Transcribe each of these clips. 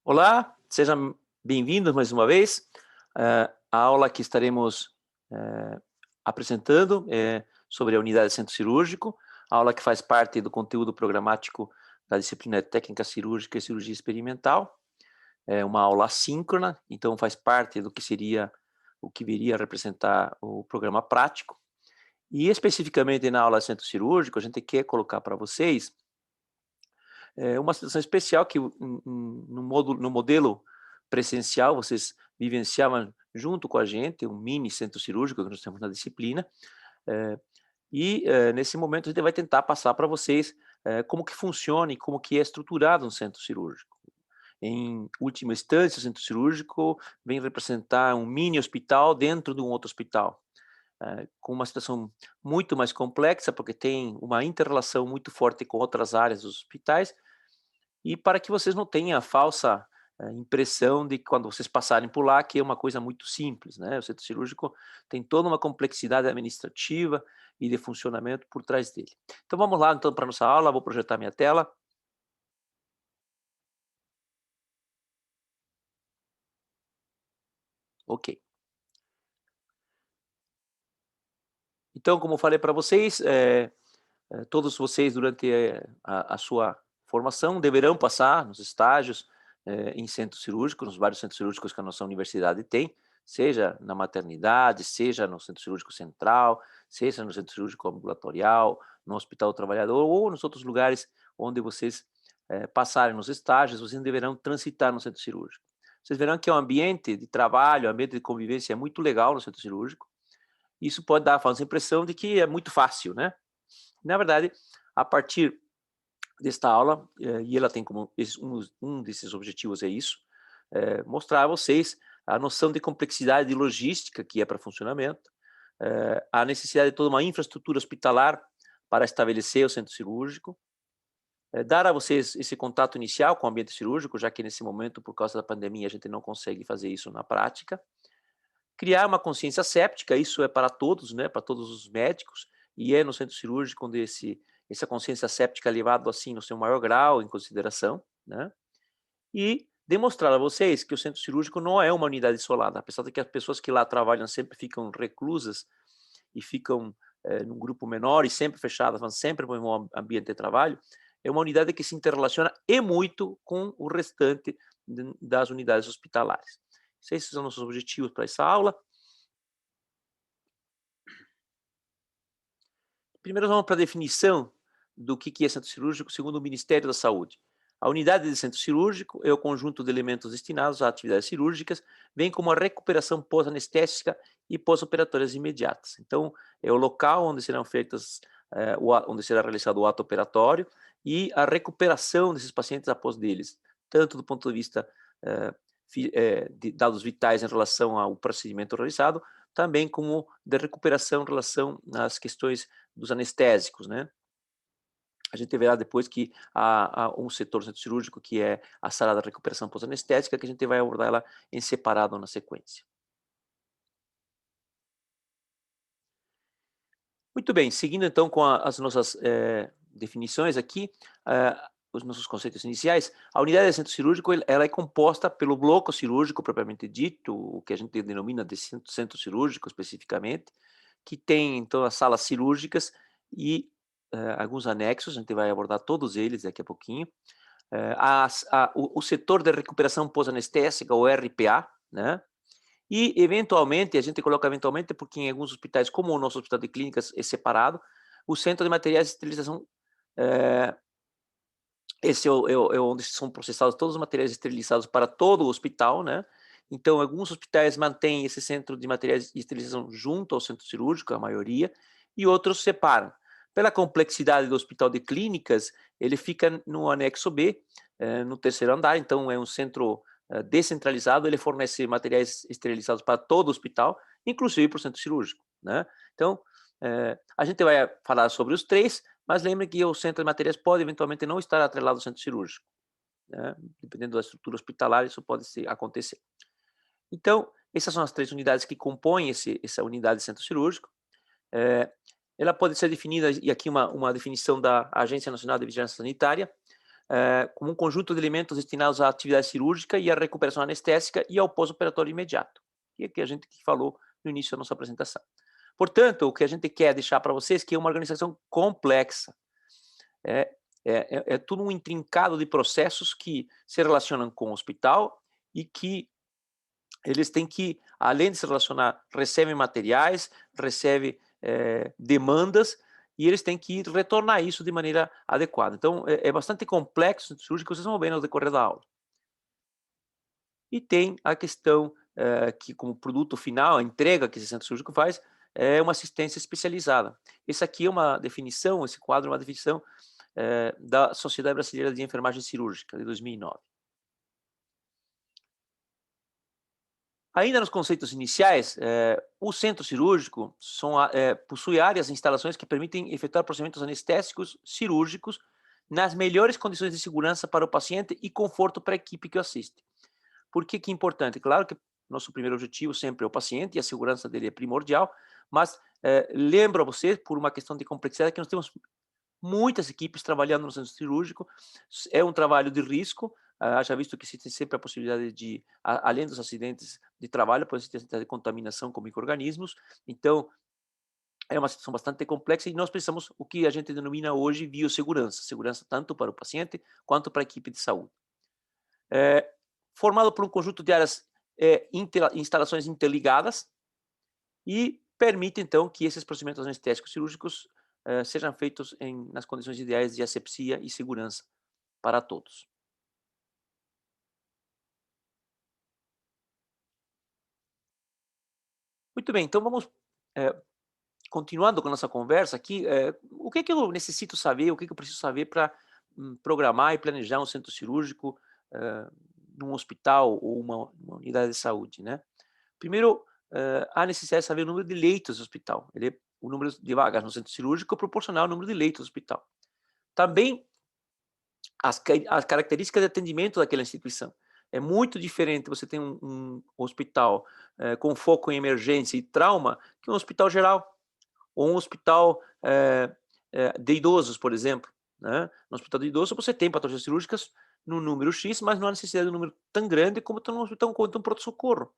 Olá, sejam bem-vindos mais uma vez. A aula que estaremos apresentando é sobre a unidade de centro cirúrgico, a aula que faz parte do conteúdo programático da disciplina de técnica cirúrgica e cirurgia experimental. É uma aula assíncrona, então faz parte do que seria o que viria a representar o programa prático. E especificamente na aula de centro cirúrgico, a gente quer colocar para vocês uma situação especial que no modelo presencial vocês vivenciavam junto com a gente, um mini centro cirúrgico que nós temos na disciplina, eh, nesse momento a gente vai tentar passar para vocês como que funciona e como que é estruturado um centro cirúrgico. Em última instância, o centro cirúrgico vem representar um mini hospital dentro de um outro hospital, com uma situação muito mais complexa, porque tem uma inter-relação muito forte com outras áreas dos hospitais, e para que vocês não tenham a falsa impressão de que quando vocês passarem por lá, que é uma coisa muito simples, né? O centro cirúrgico tem toda uma complexidade administrativa e de funcionamento por trás dele. Então vamos lá então para a nossa aula, vou projetar minha tela. Ok. Então, como eu falei para vocês, todos vocês durante a sua formação deverão passar nos estágios em centro cirúrgico, nos vários centros cirúrgicos que a nossa universidade tem, seja na maternidade, seja no centro cirúrgico central, seja no centro cirúrgico ambulatorial, no hospital do trabalhador ou nos outros lugares onde vocês passarem nos estágios, vocês deverão transitar no centro cirúrgico. Vocês verão que é um ambiente de trabalho, um ambiente de convivência muito legal no centro cirúrgico. Isso pode dar a falsa impressão de que é muito fácil, né? Na verdade, a partir desta aula, e ela tem como um desses objetivos é isso, mostrar a vocês a noção de complexidade de logística que é para funcionamento, a necessidade de toda uma infraestrutura hospitalar para estabelecer o centro cirúrgico, dar a vocês esse contato inicial com o ambiente cirúrgico, já que nesse momento, por causa da pandemia, a gente não consegue fazer isso na prática, criar uma consciência séptica, isso é para todos, né, para todos os médicos, e é no centro cirúrgico onde essa consciência séptica é levado assim no seu maior grau em consideração, né? E demonstrar a vocês que o centro cirúrgico não é uma unidade isolada, apesar de que as pessoas que lá trabalham sempre ficam reclusas e ficam num grupo menor e sempre fechadas, vão sempre para um ambiente de trabalho, é uma unidade que se interrelaciona e muito com o restante das unidades hospitalares. Esses são nossos objetivos para essa aula. Primeiro vamos para a definição do que é centro cirúrgico segundo o Ministério da Saúde. A unidade de centro cirúrgico é o conjunto de elementos destinados a atividades cirúrgicas, bem como a recuperação pós-anestésica e pós-operatórias imediatas. Então, é o local onde serão feitas, onde será realizado o ato operatório e a recuperação desses pacientes após deles, tanto do ponto de vista de dados vitais em relação ao procedimento realizado, também como de recuperação em relação às questões dos anestésicos, né? A gente verá depois que há um setor do centro cirúrgico que é a sala da recuperação pós-anestésica, que a gente vai abordar ela em separado na sequência. Muito bem, seguindo então com as nossas definições aqui, os nossos conceitos iniciais, a unidade de centro cirúrgico ela é composta pelo bloco cirúrgico propriamente dito, o que a gente denomina de centro cirúrgico especificamente, que tem então as salas cirúrgicas e alguns anexos, a gente vai abordar todos eles daqui a pouquinho. O setor de recuperação pós-anestésica, o RPA, né? E, eventualmente, a gente coloca eventualmente, porque em alguns hospitais, como o nosso hospital de clínicas é separado, o centro de materiais de esterilização, esse é onde são processados todos os materiais esterilizados para todo o hospital, né? Então, alguns hospitais mantêm esse centro de materiais de esterilização junto ao centro cirúrgico, a maioria, e outros separam. Pela complexidade do hospital de clínicas, ele fica no anexo B, no terceiro andar, então é um centro descentralizado, ele fornece materiais esterilizados para todo o hospital, inclusive para o centro cirúrgico, né? Então, a gente vai falar sobre os três, mas lembre que o centro de materiais pode eventualmente não estar atrelado ao centro cirúrgico, né? Dependendo da estrutura hospitalar, isso pode acontecer. Então, essas são as três unidades que compõem essa unidade de centro cirúrgico. Ela pode ser definida, e aqui uma definição da Agência Nacional de Vigilância Sanitária, como um conjunto de elementos destinados à atividade cirúrgica e à recuperação anestésica e ao pós-operatório imediato, que é o que a gente falou no início da nossa apresentação. Portanto, o que a gente quer deixar para vocês é que é uma organização complexa. É tudo um intrincado de processos que se relacionam com o hospital e que eles têm que, além de se relacionar, recebem materiais, recebem demandas, e eles têm que retornar isso de maneira adequada. Então, é bastante complexo o cirúrgico, vocês vão ver no decorrer da aula. E tem a questão que, como produto final, a entrega que esse centro cirúrgico faz, é uma assistência especializada. Esse aqui é uma definição, esse quadro é uma definição da Sociedade Brasileira de Enfermagem Cirúrgica, de 2009. Ainda nos conceitos iniciais, o centro cirúrgico possui áreas e instalações que permitem efetuar procedimentos anestésicos cirúrgicos nas melhores condições de segurança para o paciente e conforto para a equipe que o assiste. Por que é importante? Claro que nosso primeiro objetivo sempre é o paciente e a segurança dele é primordial, mas lembro a vocês, por uma questão de complexidade, que nós temos muitas equipes trabalhando no centro cirúrgico, é um trabalho de risco, já visto que existe sempre a possibilidade de, além dos acidentes de trabalho, pode existir de contaminação com micro-organismos, então é uma situação bastante complexa e nós precisamos o que a gente denomina hoje biossegurança, segurança tanto para o paciente quanto para a equipe de saúde. Formado por um conjunto de áreas, instalações interligadas e permite, então, que esses procedimentos anestésicos cirúrgicos sejam feitos nas condições ideais de asepsia e segurança para todos. Muito bem, então vamos continuando com a nossa conversa aqui, o que eu necessito saber, o que eu preciso saber para programar e planejar um centro cirúrgico num hospital ou uma unidade de saúde, né? Primeiro, há necessidade de saber o número de leitos do hospital. O número de vagas no centro cirúrgico é proporcional ao número de leitos do hospital. Também as características de atendimento daquela instituição. É muito diferente você ter um hospital com foco em emergência e trauma que um hospital geral, ou um hospital de idosos, por exemplo. Né? No hospital de idosos você tem patologias cirúrgicas no número X, mas não há necessidade de um número tão grande como no hospital quanto um pronto-socorro.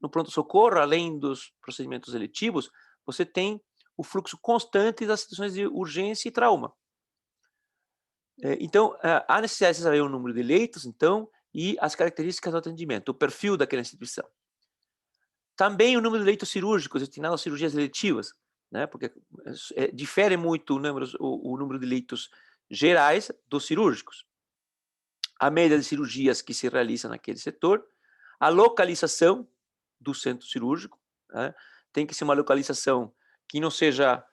No pronto-socorro, além dos procedimentos eletivos, você tem o fluxo constante das situações de urgência e trauma. Então, há necessidade de saber o número de leitos, então, e as características do atendimento, o perfil daquela instituição. Também o número de leitos cirúrgicos destinados a cirurgias eletivas, né? Porque difere muito o número de leitos gerais dos cirúrgicos. A média de cirurgias que se realizam naquele setor, a localização do centro cirúrgico, né? Tem que ser uma localização que não seja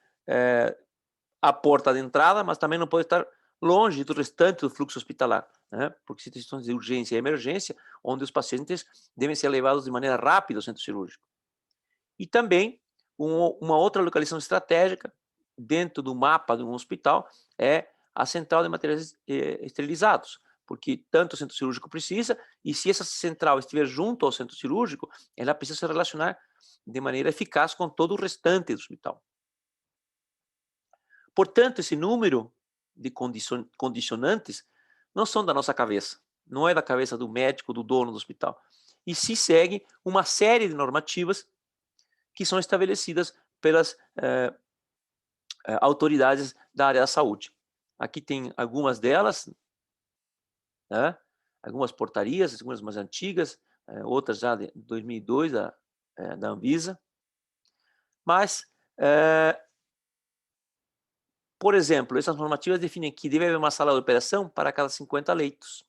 a porta de entrada, mas também não pode estar longe do restante do fluxo hospitalar, né? Porque se tem situações de urgência e emergência, onde os pacientes devem ser levados de maneira rápida ao centro cirúrgico. E também, uma outra localização estratégica dentro do mapa de um hospital é a central de materiais esterilizados, porque tanto o centro cirúrgico precisa, e se essa central estiver junto ao centro cirúrgico, ela precisa se relacionar de maneira eficaz com todo o restante do hospital. Portanto, esse número de condicionantes não são da nossa cabeça, não é da cabeça do médico, do dono do hospital, e se segue uma série de normativas que são estabelecidas pelas autoridades da área da saúde. Aqui tem algumas delas, né? Algumas portarias, algumas mais antigas, outras já de 2002, da Anvisa. Mas, por exemplo, essas normativas definem que deve haver uma sala de operação para cada 50 leitos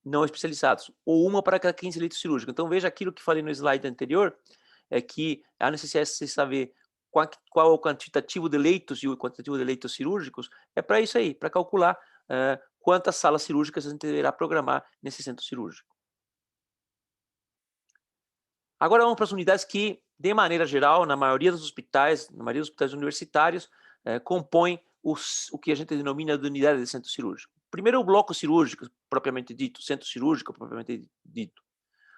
não especializados, ou uma para cada 15 leitos cirúrgicos. Então, veja aquilo que falei no slide anterior, é que há necessidade de saber qual é o quantitativo de leitos e o quantitativo de leitos cirúrgicos, é para isso aí, para calcular quantas salas cirúrgicas a gente deverá programar nesse centro cirúrgico. Agora vamos para as unidades que, de maneira geral, na maioria dos hospitais, universitários, compõem o que a gente denomina de unidade de centro cirúrgico. Primeiro, o bloco cirúrgico, propriamente dito, centro cirúrgico, propriamente dito.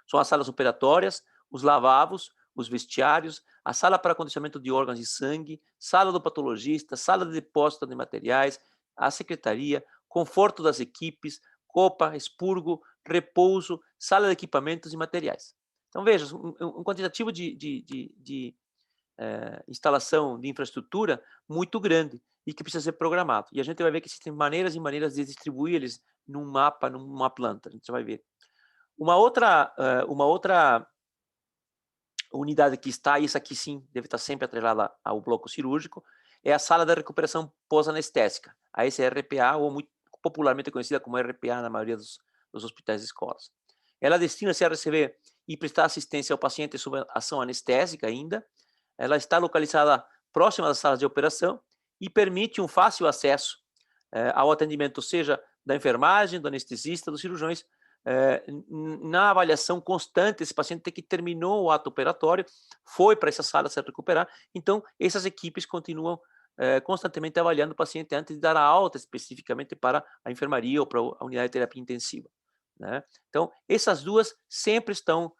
São as salas operatórias, os lavabos, os vestiários, a sala para acondicionamento de órgãos e sangue, sala do patologista, sala de depósito de materiais, a secretaria, conforto das equipes, copa, expurgo, repouso, sala de equipamentos e materiais. Então, veja, um quantitativo de instalação de infraestrutura muito grande e que precisa ser programado. E a gente vai ver que existem maneiras e maneiras de distribuir eles num mapa, numa planta. A gente vai ver. Uma outra unidade que está, e essa aqui sim deve estar sempre atrelada ao bloco cirúrgico, é a sala de recuperação pós-anestésica, a SRPA, ou muito popularmente conhecida como RPA na maioria dos hospitais e escolas. Ela destina-se a receber e prestar assistência ao paciente sob ação anestésica ainda. Ela está localizada próxima das salas de operação e permite um fácil acesso ao atendimento, seja da enfermagem, do anestesista, dos cirurgiões, na avaliação constante. Esse paciente que terminou o ato operatório foi para essa sala se recuperar. Então, essas equipes continuam constantemente avaliando o paciente antes de dar a alta especificamente para a enfermaria ou para a unidade de terapia intensiva, né? Então, essas duas sempre estão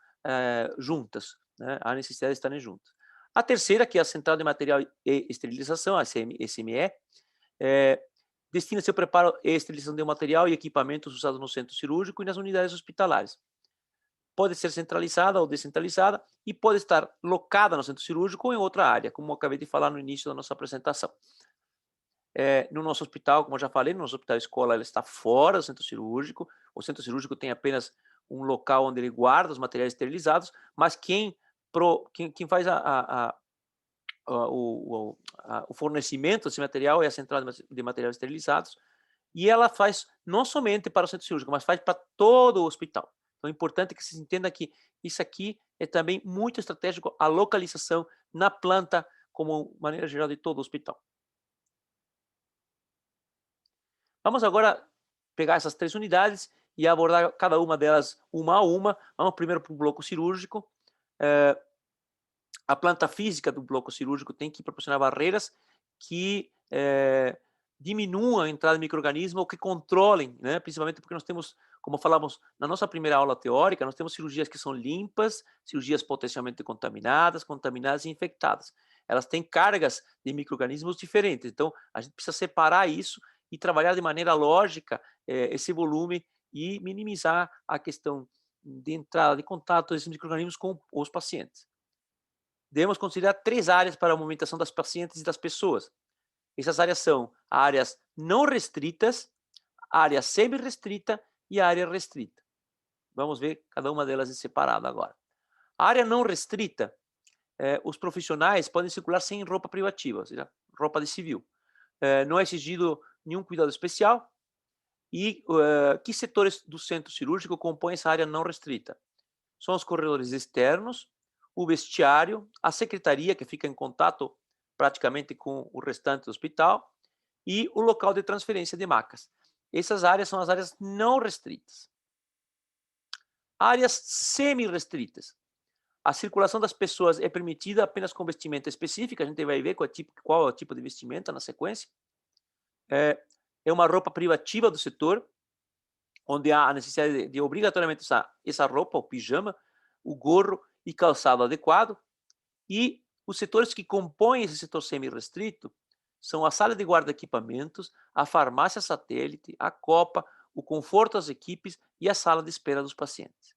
juntas, né? Há necessidade de estarem juntas. A terceira, que é a Central de Material e Esterilização, a SME, destina-se ao preparo e esterilização de material e equipamentos usados no centro cirúrgico e nas unidades hospitalares. Pode ser centralizada ou descentralizada e pode estar locada no centro cirúrgico ou em outra área, como eu acabei de falar no início da nossa apresentação. No nosso hospital, como eu já falei, no nosso hospital escola, ela está fora do centro cirúrgico. O centro cirúrgico tem apenas um local onde ele guarda os materiais esterilizados, mas quem faz o fornecimento desse material é a central de materiais esterilizados, e ela faz não somente para o centro cirúrgico, mas faz para todo o hospital. Então é importante que se entenda que isso aqui é também muito estratégico, a localização na planta, como maneira geral de todo o hospital. Vamos agora pegar essas três unidades e abordar cada uma delas uma a uma. Vamos primeiro para o bloco cirúrgico. A planta física do bloco cirúrgico tem que proporcionar barreiras que diminuam a entrada de micro-organismos ou que controlem, né? Principalmente porque nós temos, como falamos na nossa primeira aula teórica, nós temos cirurgias que são limpas, cirurgias potencialmente contaminadas, contaminadas e infectadas. Elas têm cargas de micro-organismos diferentes, então a gente precisa separar isso e trabalhar de maneira lógica esse volume e minimizar a questão de entrada, de contato desses micro-organismos com os pacientes. Devemos considerar três áreas para a movimentação das pacientes e das pessoas. Essas áreas são áreas não restritas, área semi-restrita e área restrita. Vamos ver cada uma delas em separado agora. A área não restrita, os profissionais podem circular sem roupa privativa, ou seja, roupa de civil. Não é exigido nenhum cuidado especial. E que setores do centro cirúrgico compõem essa área não restrita? São os corredores externos, o vestiário, a secretaria, que fica em contato praticamente com o restante do hospital, e o local de transferência de macas. Essas áreas são as áreas não restritas. Áreas semi-restritas. A circulação das pessoas é permitida apenas com vestimenta específica. A gente vai ver qual é o tipo de vestimenta na sequência. É uma roupa privativa do setor, onde há a necessidade de obrigatoriamente usar essa roupa, o pijama, o gorro e calçado adequado. E os setores que compõem esse setor semi-restrito são a sala de guarda-equipamentos, a farmácia satélite, a copa, o conforto das equipes e a sala de espera dos pacientes.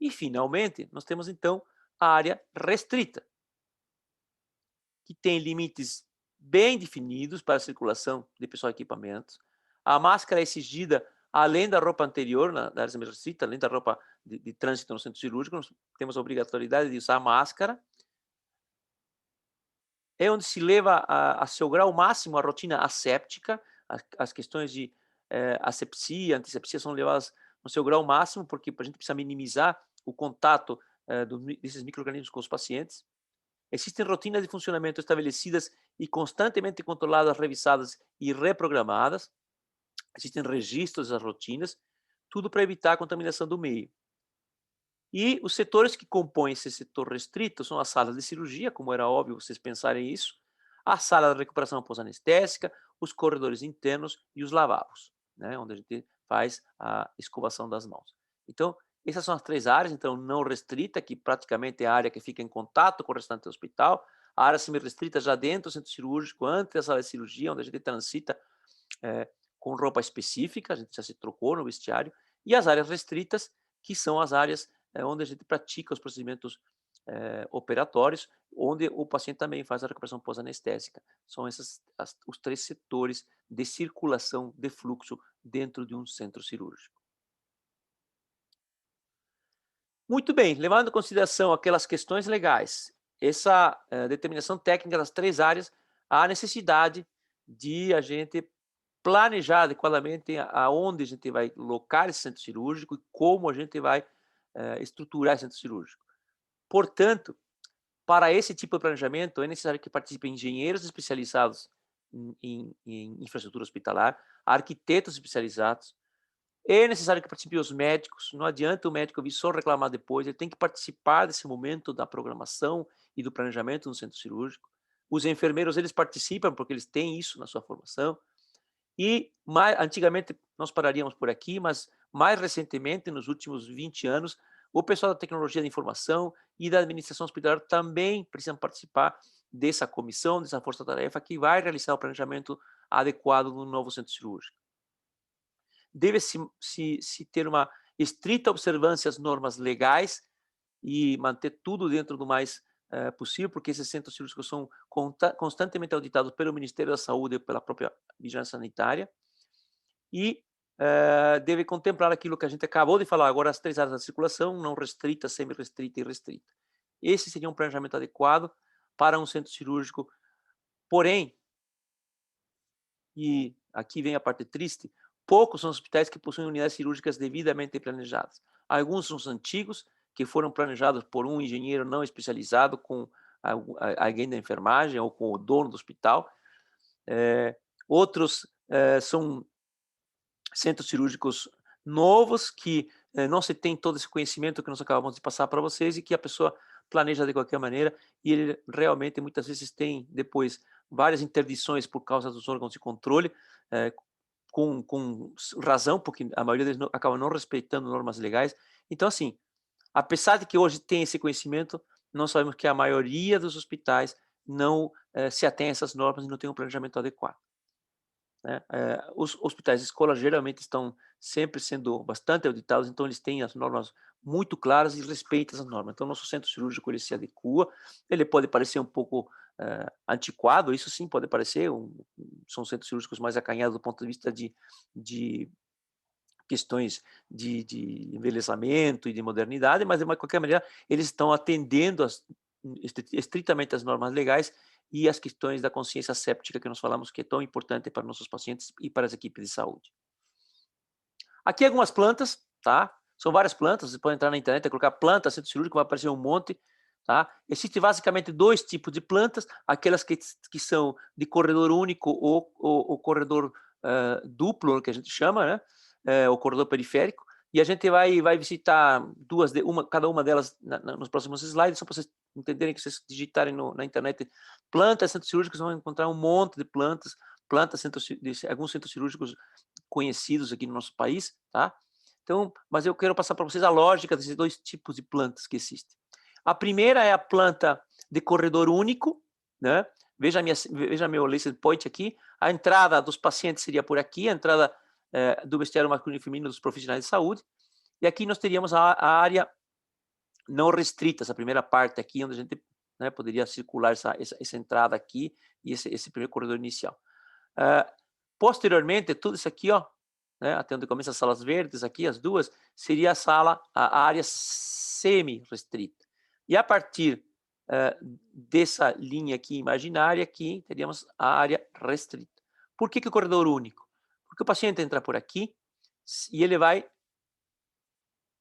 E, finalmente, nós temos, então, a área restrita, que tem limites bem definidos para a circulação de pessoal e equipamentos. A máscara é exigida além da roupa anterior, na área semi-restrita, além da roupa de trânsito no centro cirúrgico, nós temos a obrigatoriedade de usar máscara. É onde se leva a seu grau máximo a rotina asséptica, as questões de asepsia, antisepsia são levadas no seu grau máximo, porque a gente precisa minimizar o contato desses micro-organismos com os pacientes. Existem rotinas de funcionamento estabelecidas e constantemente controladas, revisadas e reprogramadas. Existem registros das rotinas, tudo para evitar a contaminação do meio. E os setores que compõem esse setor restrito são as salas de cirurgia, como era óbvio vocês pensarem isso, a sala de recuperação pós-anestésica, os corredores internos e os lavabos, né, onde a gente faz a escovação das mãos. Então, essas são as três áreas, então não restrita, que praticamente é a área que fica em contato com o restante do hospital, a área semi-restrita já dentro do centro cirúrgico, antes da sala de cirurgia, onde a gente transita com roupa específica, a gente já se trocou no vestiário, e as áreas restritas, que são as áreas onde a gente pratica os procedimentos operatórios, onde o paciente também faz a recuperação pós-anestésica. São os 3 setores de circulação de fluxo dentro de um centro cirúrgico. Muito bem, levando em consideração aquelas questões legais, essa determinação técnica das 3 áreas, há necessidade de a gente planejar adequadamente aonde a gente vai locar esse centro cirúrgico e como a gente vai estruturar esse centro cirúrgico. Portanto, para esse tipo de planejamento, é necessário que participem engenheiros especializados em infraestrutura hospitalar, arquitetos especializados, é necessário que participem os médicos, não adianta o médico vir só reclamar depois, ele tem que participar desse momento da programação e do planejamento no centro cirúrgico. Os enfermeiros, eles participam porque eles têm isso na sua formação. E antigamente nós pararíamos por aqui, mas mais recentemente, nos últimos 20 anos, o pessoal da tecnologia da informação e da administração hospitalar também precisam participar dessa comissão, dessa força-tarefa que vai realizar o planejamento adequado do novo centro cirúrgico. Deve-se ter uma estrita observância às normas legais e manter tudo dentro do mais possível, porque esses centros cirúrgicos são constantemente auditados pelo Ministério da Saúde e pela própria Vigilância Sanitária, e deve contemplar aquilo que a gente acabou de falar agora, as 3 áreas da circulação, não restrita, semi-restrita e restrita. Esse seria um planejamento adequado para um centro cirúrgico, porém, e aqui vem a parte triste, poucos são os hospitais que possuem unidades cirúrgicas devidamente planejadas. Alguns são os antigos, que foram planejados por um engenheiro não especializado, com alguém da enfermagem ou com o dono do hospital. Outros são centros cirúrgicos novos, que não se tem todo esse conhecimento que nós acabamos de passar para vocês e que a pessoa planeja de qualquer maneira, e ele realmente muitas vezes tem depois várias interdições por causa dos órgãos de controle, com razão, porque a maioria deles acaba não respeitando normas legais. Então, assim, apesar de que hoje tem esse conhecimento, nós sabemos que a maioria dos hospitais não se atém a essas normas e não tem um planejamento adequado. Né? Os hospitais de escola geralmente estão sempre sendo bastante auditados, então eles têm as normas muito claras e respeitam as normas. Então, nosso centro cirúrgico ele se adequa, ele pode parecer um pouco antiquado, isso sim pode parecer, são centros cirúrgicos mais acanhados do ponto de vista de questões de envelhecimento e de modernidade, mas de qualquer maneira eles estão atendendo estritamente as normas legais e as questões da consciência séptica que nós falamos que é tão importante para nossos pacientes e para as equipes de saúde. Aqui algumas plantas, tá? São várias plantas, você pode entrar na internet e colocar planta, centro cirúrgico, vai aparecer um monte, tá? Existem basicamente 2 tipos de plantas, aquelas que são de corredor único ou corredor duplo, que a gente chama, né? O corredor periférico, e a gente vai visitar cada uma delas nos próximos slides, só para vocês entenderem, que vocês digitarem na internet plantas centros cirúrgicos, vão encontrar um monte de plantas, alguns centros cirúrgicos conhecidos aqui no nosso país, tá? Então, mas eu quero passar para vocês a lógica desses 2 tipos de plantas que existem. A primeira é a planta de corredor único, né? Veja meu laser point aqui, a entrada dos pacientes seria por aqui, a entrada do vestiário masculino e feminino dos profissionais de saúde, e aqui nós teríamos a área não restrita, essa primeira parte aqui, onde a gente, né, poderia circular essa entrada aqui e esse primeiro corredor inicial. Posteriormente, tudo isso aqui, ó, né, até onde começa as salas verdes, aqui as duas, seria a área semi-restrita. E a partir dessa linha aqui imaginária, aqui teríamos a área restrita. Por que o corredor único? Porque o paciente entra por aqui e ele vai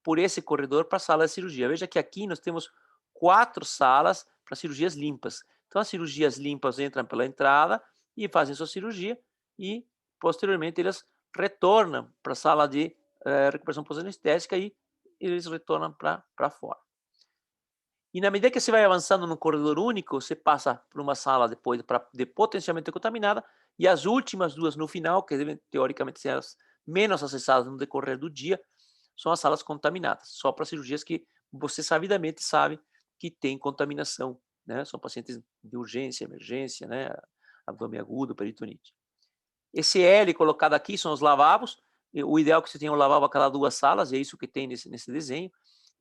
por esse corredor para a sala de cirurgia. Veja que aqui nós temos 4 salas para cirurgias limpas. Então, as cirurgias limpas entram pela entrada e fazem sua cirurgia, e posteriormente elas retornam para a sala de recuperação pós-anestésica e eles retornam para fora. E na medida que você vai avançando no corredor único, você passa por uma sala depois de potencialmente contaminada, e as últimas 2 no final, que devem teoricamente ser as menos acessadas no decorrer do dia, são as salas contaminadas, só para cirurgias que você sabidamente sabe que tem contaminação, né? São pacientes de urgência, emergência, né? Abdômen agudo, peritonite. Esse L colocado aqui são os lavabos. O ideal é que você tenha um lavabo a cada 2 salas, é isso que tem nesse desenho.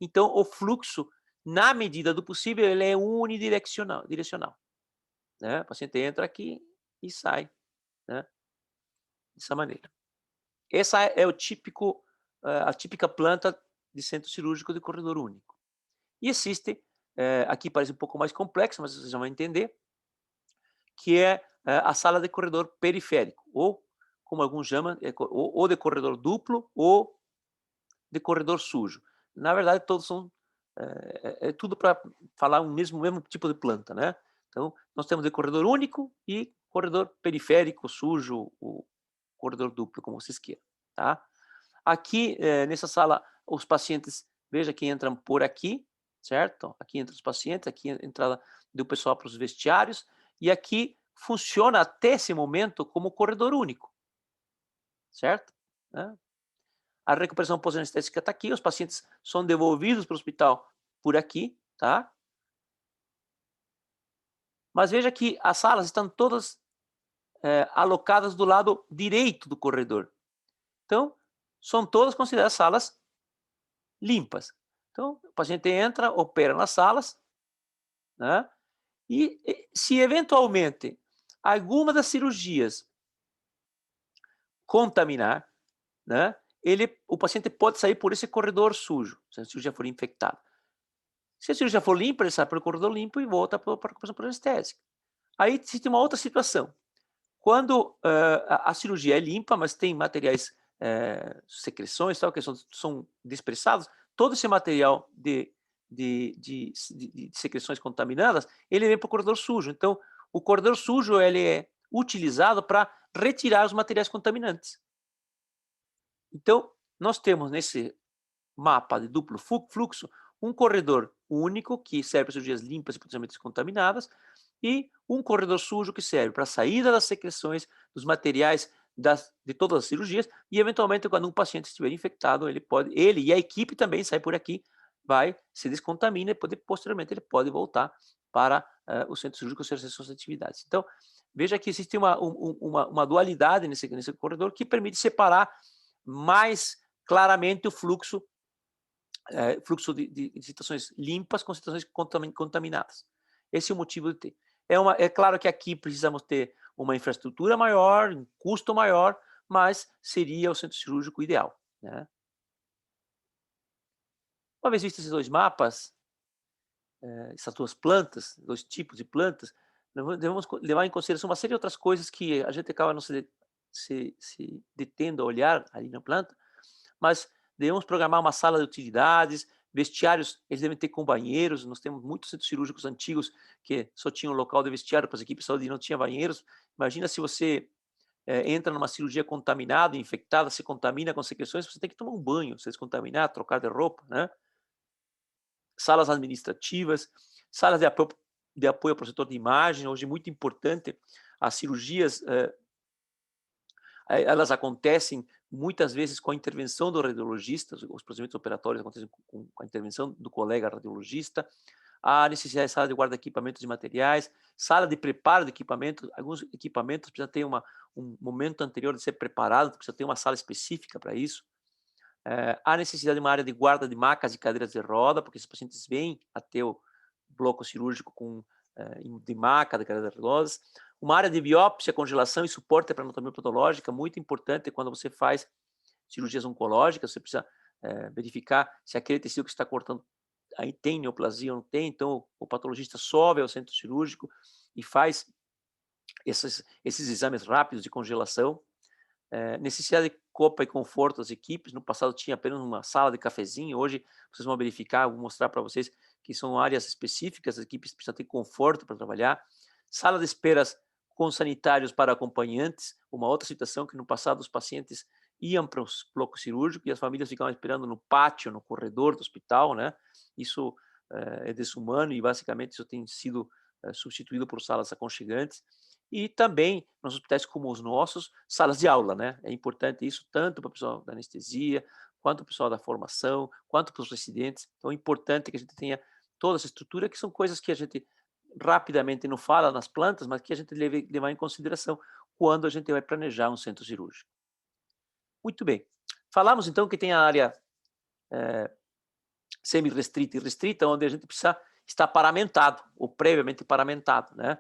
Então, o fluxo, na medida do possível, ele é unidirecional, né? O paciente entra aqui e sai, né? Dessa maneira. Essa é a típica planta de centro cirúrgico de corredor único. E existe, aqui parece um pouco mais complexo, mas vocês já vão entender, que é a sala de corredor periférico, ou como alguns chamam, ou de corredor duplo, ou de corredor sujo. Na verdade, todos são tudo para falar o mesmo tipo de planta, né? Então, nós temos de corredor único e corredor periférico, sujo, o corredor duplo, como vocês queiram, tá? Aqui, nessa sala, os pacientes, veja que entram por aqui, certo? Aqui entram os pacientes, aqui a entrada do pessoal para os vestiários, e aqui funciona até esse momento como corredor único, certo? Né? A recuperação pós-anestésica está aqui, os pacientes são devolvidos para o hospital por aqui, tá? Mas veja que as salas estão todas alocadas do lado direito do corredor. Então, são todas consideradas salas limpas. Então, o paciente entra, opera nas salas, né? E se eventualmente alguma das cirurgias contaminar, né? O paciente pode sair por esse corredor sujo, se a cirurgia for infectada. Se a cirurgia for limpa, ele sai pelo corredor limpo e volta para a recuperação anestésica. Aí existe uma outra situação. Quando a cirurgia é limpa, mas tem materiais, secreções, tal, que são dispersados, todo esse material de secreções contaminadas, ele vem para o corredor sujo. Então, o corredor sujo ele é utilizado para retirar os materiais contaminantes. Então, nós temos nesse mapa de duplo fluxo um corredor único que serve para cirurgias limpas e potencialmente descontaminadas e um corredor sujo que serve para a saída das secreções, dos materiais de todas as cirurgias e, eventualmente, quando um paciente estiver infectado, ele e a equipe também sai por aqui, vai, se descontamina e posteriormente ele pode voltar para o centro cirúrgico exercer suas atividades. Então, veja que existe uma dualidade nesse corredor que permite separar mais claramente o fluxo de situações limpas com situações contaminadas. Esse é o motivo de ter. É claro que aqui precisamos ter uma infraestrutura maior, um custo maior, mas seria o centro cirúrgico ideal, né? Uma vez vistos esses dois mapas, essas duas plantas, dois tipos de plantas, devemos levar em consideração uma série de outras coisas que a gente acaba não se detendo a olhar ali na planta, mas devemos programar uma sala de utilidades, vestiários, eles devem ter com banheiros. Nós temos muitos centros cirúrgicos antigos que só tinham um local de vestiário para as equipes de saúde e não tinha banheiros. Imagina se você entra numa cirurgia contaminada, infectada, se contamina com secreções, você tem que tomar um banho, se descontaminar, trocar de roupa, né? Salas administrativas, salas de apoio ao setor de imagem, hoje é muito importante. As cirurgias, elas acontecem muitas vezes com a intervenção do radiologista, os procedimentos operatórios acontecem com a intervenção do colega radiologista, a necessidade de sala de guarda de equipamentos e materiais, sala de preparo de equipamentos, alguns equipamentos precisam ter um momento anterior de ser preparado, precisa ter uma sala específica para isso. Há necessidade de uma área de guarda de macas e cadeiras de roda, porque esses pacientes vêm até o bloco cirúrgico de maca, de cadeiras de rodas. Uma área de biópsia, congelação e suporte para anatomia patológica, muito importante quando você faz cirurgias oncológicas, você precisa verificar se aquele tecido que está cortando aí tem neoplasia ou não tem, então o patologista sobe ao centro cirúrgico e faz esses exames rápidos de congelação. Necessidade de copa e conforto das equipes. No passado tinha apenas uma sala de cafezinho, hoje vocês vão verificar, vou mostrar para vocês que são áreas específicas, as equipes precisam ter conforto para trabalhar. Sala de esperas com sanitários para acompanhantes, uma outra situação que no passado os pacientes iam para o bloco cirúrgico e as famílias ficavam esperando no pátio, no corredor do hospital, né? Isso é desumano e basicamente isso tem sido substituído por salas aconchegantes. E também, nos hospitais como os nossos, salas de aula, né? É importante isso tanto para o pessoal da anestesia, quanto para o pessoal da formação, quanto para os residentes. Então, é importante que a gente tenha toda essa estrutura, que são coisas que a gente rapidamente não fala nas plantas, mas que a gente deve levar em consideração. quando a gente vai planejar um centro cirúrgico. Muito bem. Falamos então que tem a área semi-restrita e restrita, onde a gente precisa estar paramentado, ou previamente paramentado, né?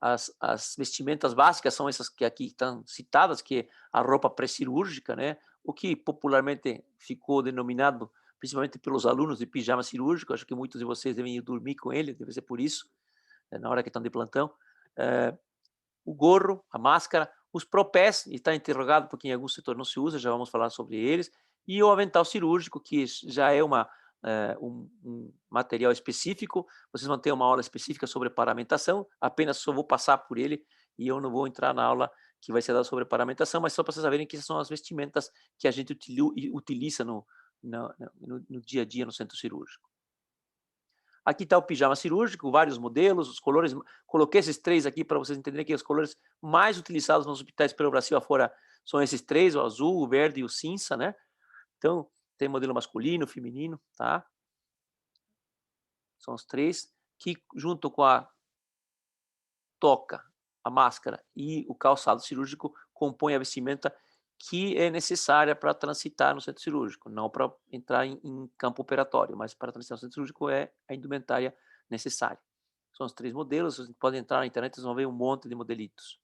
As vestimentas básicas são essas que aqui estão citadas, que é a roupa pré-cirúrgica, né? O que popularmente ficou denominado, principalmente pelos alunos, de pijama cirúrgico. Acho que muitos de vocês devem ir dormir com ele, deve ser por isso, na hora que estão de plantão. O gorro, a máscara, os propés, e está interrogado porque em alguns setores não se usa, já vamos falar sobre eles, e o avental cirúrgico, que já é um material específico. Vocês vão ter uma aula específica sobre paramentação, apenas só vou passar por ele, e eu não vou entrar na aula que vai ser dada sobre paramentação, mas só para vocês saberem que essas são as vestimentas que a gente utiliza no dia a dia no centro cirúrgico. Aqui está o pijama cirúrgico, vários modelos, os colores. Coloquei esses três aqui para vocês entenderem que os colores mais utilizados nos hospitais pelo Brasil afora são esses três: o azul, o verde e o cinza, né? Então, tem modelo masculino, feminino, tá? São os três que, junto com a toca, a máscara e o calçado cirúrgico, compõem a vestimenta que é necessária para transitar no centro cirúrgico, não para entrar em campo operatório, mas para transitar no centro cirúrgico é a indumentária necessária. São os três modelos, vocês podem entrar na internet, vocês vão ver um monte de modelitos.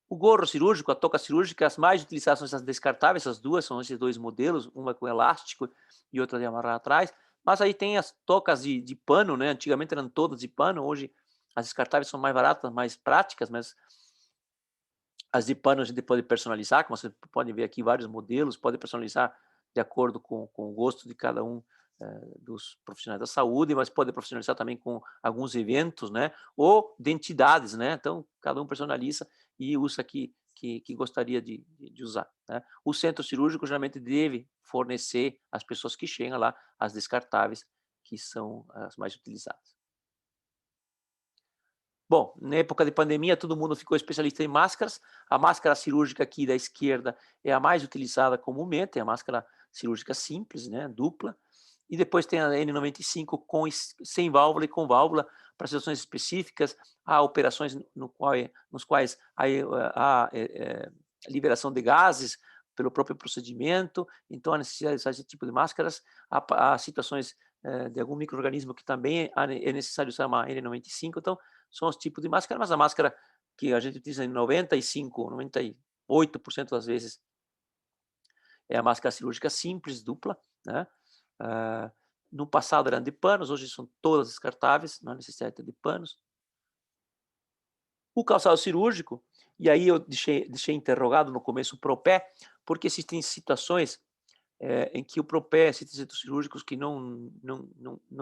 O gorro cirúrgico, a touca cirúrgica, as mais utilizadas são essas descartáveis, essas duas, são esses dois modelos, uma com elástico e outra de amarrar atrás. Mas aí tem as toucas de pano, né? Antigamente eram todas de pano, hoje as descartáveis são mais baratas, mais práticas, mas as de pano a gente pode personalizar, como você pode ver aqui vários modelos, pode personalizar de acordo com o gosto de cada um dos profissionais da saúde, mas pode profissionalizar também com alguns eventos, né? Ou de entidades, né? Então, cada um personaliza e usa que gostaria de usar, né? O centro cirúrgico geralmente deve fornecer às pessoas que chegam lá as descartáveis, que são as mais utilizadas. Bom, na época de pandemia, todo mundo ficou especialista em máscaras. A máscara cirúrgica aqui da esquerda é a mais utilizada comumente, é a máscara cirúrgica simples, né, dupla. E depois tem a N95 sem válvula e com válvula para situações específicas. Há operações nos quais há liberação de gases pelo próprio procedimento. Então, a necessidade de usar esse tipo de máscaras. Há situações de algum micro-organismo que também é necessário usar uma N95. Então, são os tipos de máscara, mas a máscara que a gente utiliza em 95, 98% das vezes é a máscara cirúrgica simples, dupla, né? No passado eram de panos, hoje são todas descartáveis, não há necessidade de panos. O calçado cirúrgico, e aí eu deixei interrogado no começo o propé, porque existem situações em que o propé, existem centros cirúrgicos que não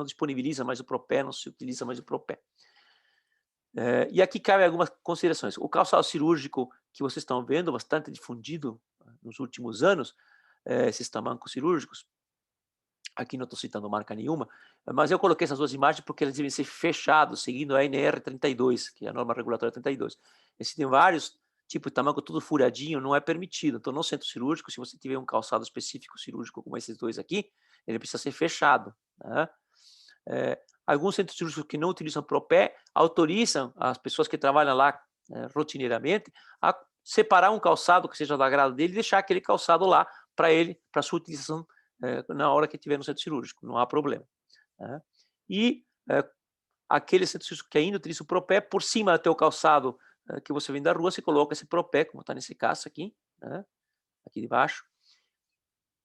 disponibiliza mais o propé, não se utiliza mais o propé. E aqui cabem algumas considerações. O calçado cirúrgico que vocês estão vendo, bastante difundido nos últimos anos, esses tamancos cirúrgicos, aqui não estou citando marca nenhuma, mas eu coloquei essas duas imagens porque eles devem ser fechados, seguindo a NR32, que é a norma regulatória 32. Existem vários tipos de tamanco, tudo furadinho, não é permitido. Então, no centro cirúrgico, se você tiver um calçado específico cirúrgico como esses dois aqui, ele precisa ser fechado, né? Alguns centros cirúrgicos que não utilizam propé autorizam as pessoas que trabalham lá rotineiramente a separar um calçado que seja da grada dele e deixar aquele calçado lá para sua utilização na hora que estiver no centro cirúrgico, não há problema, né? E aquele centro cirúrgico que ainda utiliza o propé, por cima do teu calçado que você vem da rua, você coloca esse propé, como está nesse caso aqui, né? Aqui de baixo.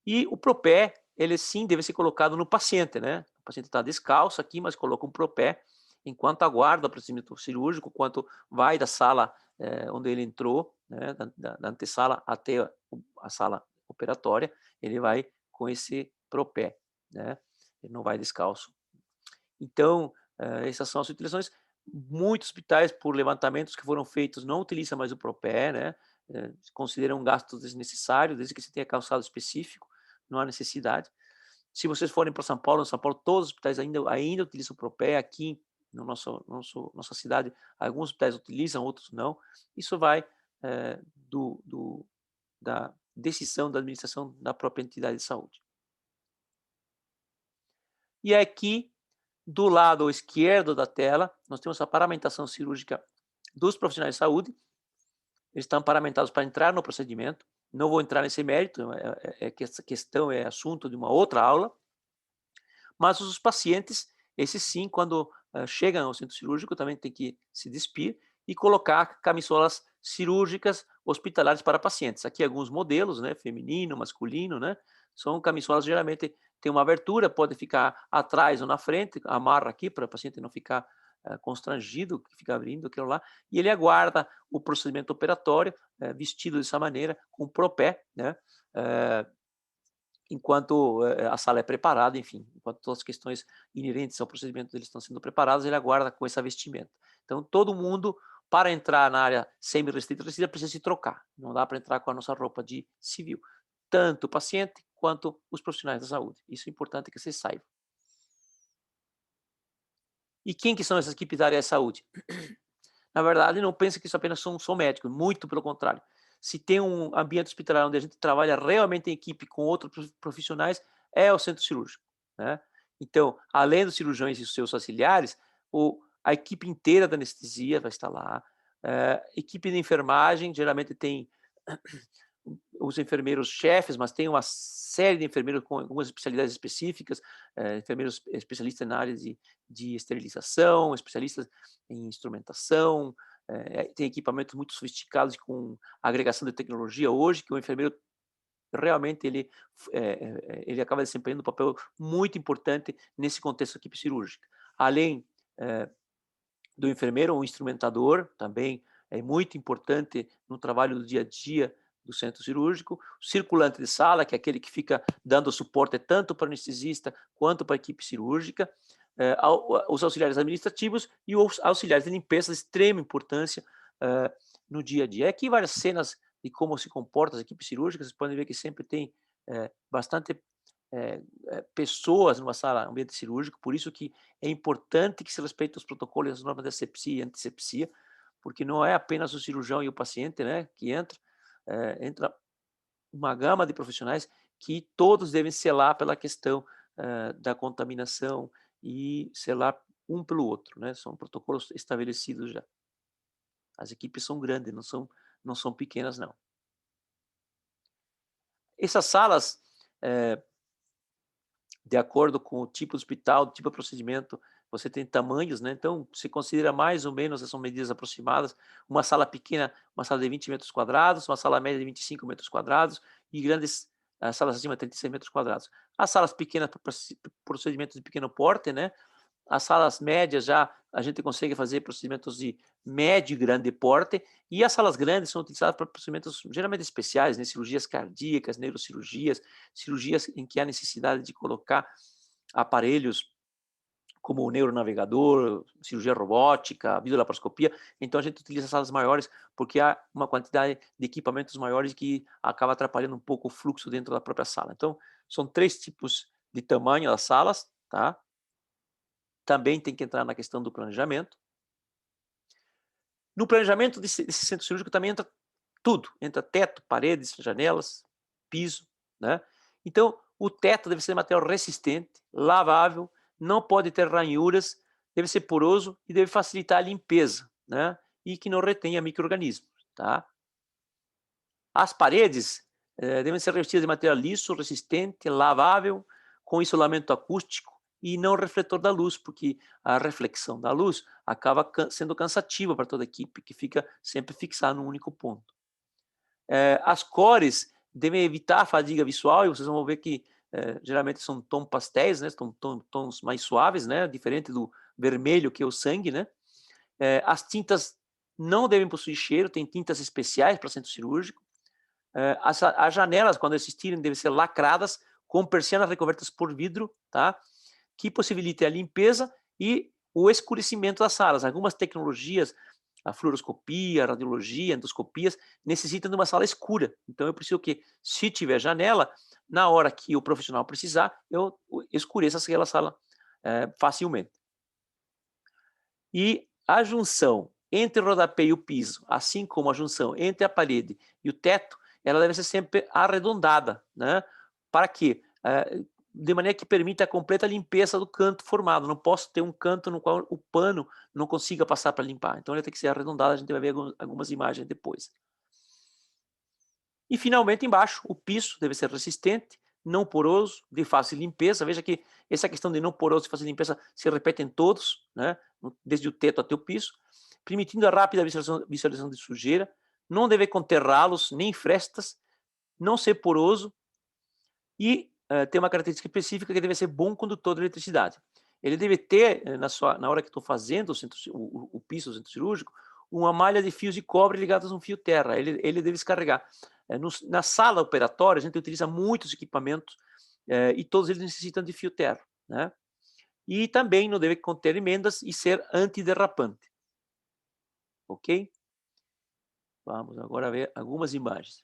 E o propé, ele sim deve ser colocado no paciente, né? O paciente está descalço aqui, mas coloca um propé enquanto aguarda o procedimento cirúrgico, enquanto vai da sala onde ele entrou, né, da antessala até a sala operatória, ele vai com esse propé, né? Ele não vai descalço. Então, essas são as utilizações. Muitos hospitais, por levantamentos que foram feitos, não utilizam mais o propé, né? Consideram gastos desnecessários, desde que você tenha calçado específico, não há necessidade. Se vocês forem para São Paulo, todos os hospitais ainda utilizam o propé. Aqui no nossa cidade, alguns hospitais utilizam, outros não. Isso vai da decisão da administração da própria entidade de saúde. E aqui, do lado esquerdo da tela, nós temos a paramentação cirúrgica dos profissionais de saúde, eles estão paramentados para entrar no procedimento. Não vou entrar nesse mérito, que essa questão é assunto de uma outra aula, mas os pacientes, esses sim, quando chegam ao centro cirúrgico, também tem que se despir e colocar camisolas cirúrgicas hospitalares para pacientes. Aqui alguns modelos, né, feminino, masculino, né, são camisolas geralmente tem uma abertura, pode ficar atrás ou na frente, amarra aqui para o paciente não ficar constrangido, que fica abrindo aquilo lá, e ele aguarda o procedimento operatório vestido dessa maneira, com propé, né, enquanto a sala é preparada, enfim, enquanto todas as questões inerentes ao procedimento deles estão sendo preparadas, ele aguarda com essa vestimenta. Então, todo mundo, para entrar na área semi-restrita, precisa se trocar. Não dá para entrar com a nossa roupa de civil. Tanto o paciente quanto os profissionais da saúde. Isso é importante que vocês saibam. E quem que são essas equipes da área de saúde? Na verdade, não pense que isso apenas são médicos, muito pelo contrário. Se tem um ambiente hospitalar onde a gente trabalha realmente em equipe com outros profissionais, é o centro cirúrgico, né? Então, além dos cirurgiões e os seus auxiliares, a equipe inteira da anestesia vai estar lá, equipe de enfermagem, geralmente tem os enfermeiros chefes, mas tem uma série de enfermeiros com algumas especialidades específicas, enfermeiros especialistas na área de esterilização, especialistas em instrumentação, tem equipamentos muito sofisticados com agregação de tecnologia hoje, que o enfermeiro realmente ele acaba desempenhando um papel muito importante nesse contexto da equipe cirúrgica. Além do enfermeiro, um instrumentador também é muito importante no trabalho do dia a dia do centro cirúrgico, o circulante de sala, que é aquele que fica dando suporte tanto para o anestesista quanto para a equipe cirúrgica, os auxiliares administrativos e os auxiliares de limpeza de extrema importância no dia a dia. Aqui várias cenas de como se comportam as equipes cirúrgicas, vocês podem ver que sempre tem bastante pessoas numa sala, ambiente cirúrgico, por isso que é importante que se respeite os protocolos e as normas de asepsia e antisepsia, porque não é apenas o cirurgião e o paciente, né, que entra uma gama de profissionais que todos devem selar pela questão da contaminação e selar um pelo outro, né, são protocolos estabelecidos já. As equipes são grandes, não são pequenas, não. Essas salas, de acordo com o tipo de hospital, o tipo de procedimento, você tem tamanhos, né? Então, se considera mais ou menos, essas são medidas aproximadas, uma sala pequena, uma sala de 20 metros quadrados, uma sala média de 25 metros quadrados e grandes salas acima de 36 metros quadrados. As salas pequenas para procedimentos de pequeno porte, né? As salas médias já a gente consegue fazer procedimentos de médio e grande porte, e as salas grandes são utilizadas para procedimentos geralmente especiais, né? Cirurgias cardíacas, neurocirurgias, cirurgias em que há necessidade de colocar aparelhos como o neuronavegador, cirurgia robótica, videolaparoscopia. Então a gente utiliza salas maiores porque há uma quantidade de equipamentos maiores que acaba atrapalhando um pouco o fluxo dentro da própria sala. Então são 3 tipos de tamanho das salas, tá? Também tem que entrar na questão do planejamento. No planejamento desse centro cirúrgico também entra tudo, entra teto, paredes, janelas, piso, né? Então, o teto deve ser material resistente, lavável, não pode ter ranhuras, deve ser poroso e deve facilitar a limpeza, né? E que não retenha micro-organismos, tá? As paredes devem ser revestidas de material liso, resistente, lavável, com isolamento acústico e não refletor da luz, porque a reflexão da luz acaba sendo cansativa para toda a equipe, que fica sempre fixada num único ponto. As cores devem evitar a fadiga visual, e vocês vão ver que geralmente são tons pastéis, né? São tons mais suaves, né? Diferente do vermelho, que é o sangue, né? As tintas não devem possuir cheiro, tem tintas especiais para centro cirúrgico. As janelas, quando existirem, devem ser lacradas com persianas recobertas por vidro, tá? Que possibilite a limpeza e o escurecimento das salas. Algumas tecnologias, a fluoroscopia, a radiologia, endoscopias, necessitam de uma sala escura. Então, eu preciso que, se tiver janela, na hora que o profissional precisar, eu escureça aquela sala facilmente. E a junção entre o rodapé e o piso, assim como a junção entre a parede e o teto, ela deve ser sempre arredondada, né? Para quê? de maneira que permita a completa limpeza do canto formado. Não posso ter um canto no qual o pano não consiga passar para limpar. Então ele tem que ser arredondado, a gente vai ver algumas imagens depois. E finalmente embaixo, o piso deve ser resistente, não poroso, de fácil limpeza. Veja que essa questão de não poroso e fácil limpeza se repete em todos, né? Desde o teto até o piso, permitindo a rápida visualização de sujeira, não deve conter ralos nem frestas, não ser poroso e tem uma característica específica que deve ser bom condutor de eletricidade. Ele deve ter, na hora que estou fazendo o piso do centro cirúrgico, uma malha de fios de cobre ligados a um fio terra. Ele deve descarregar. Na sala operatória, a gente utiliza muitos equipamentos e todos eles necessitam de fio terra, né? E também não deve conter emendas e ser antiderrapante. Ok? Vamos agora ver algumas imagens.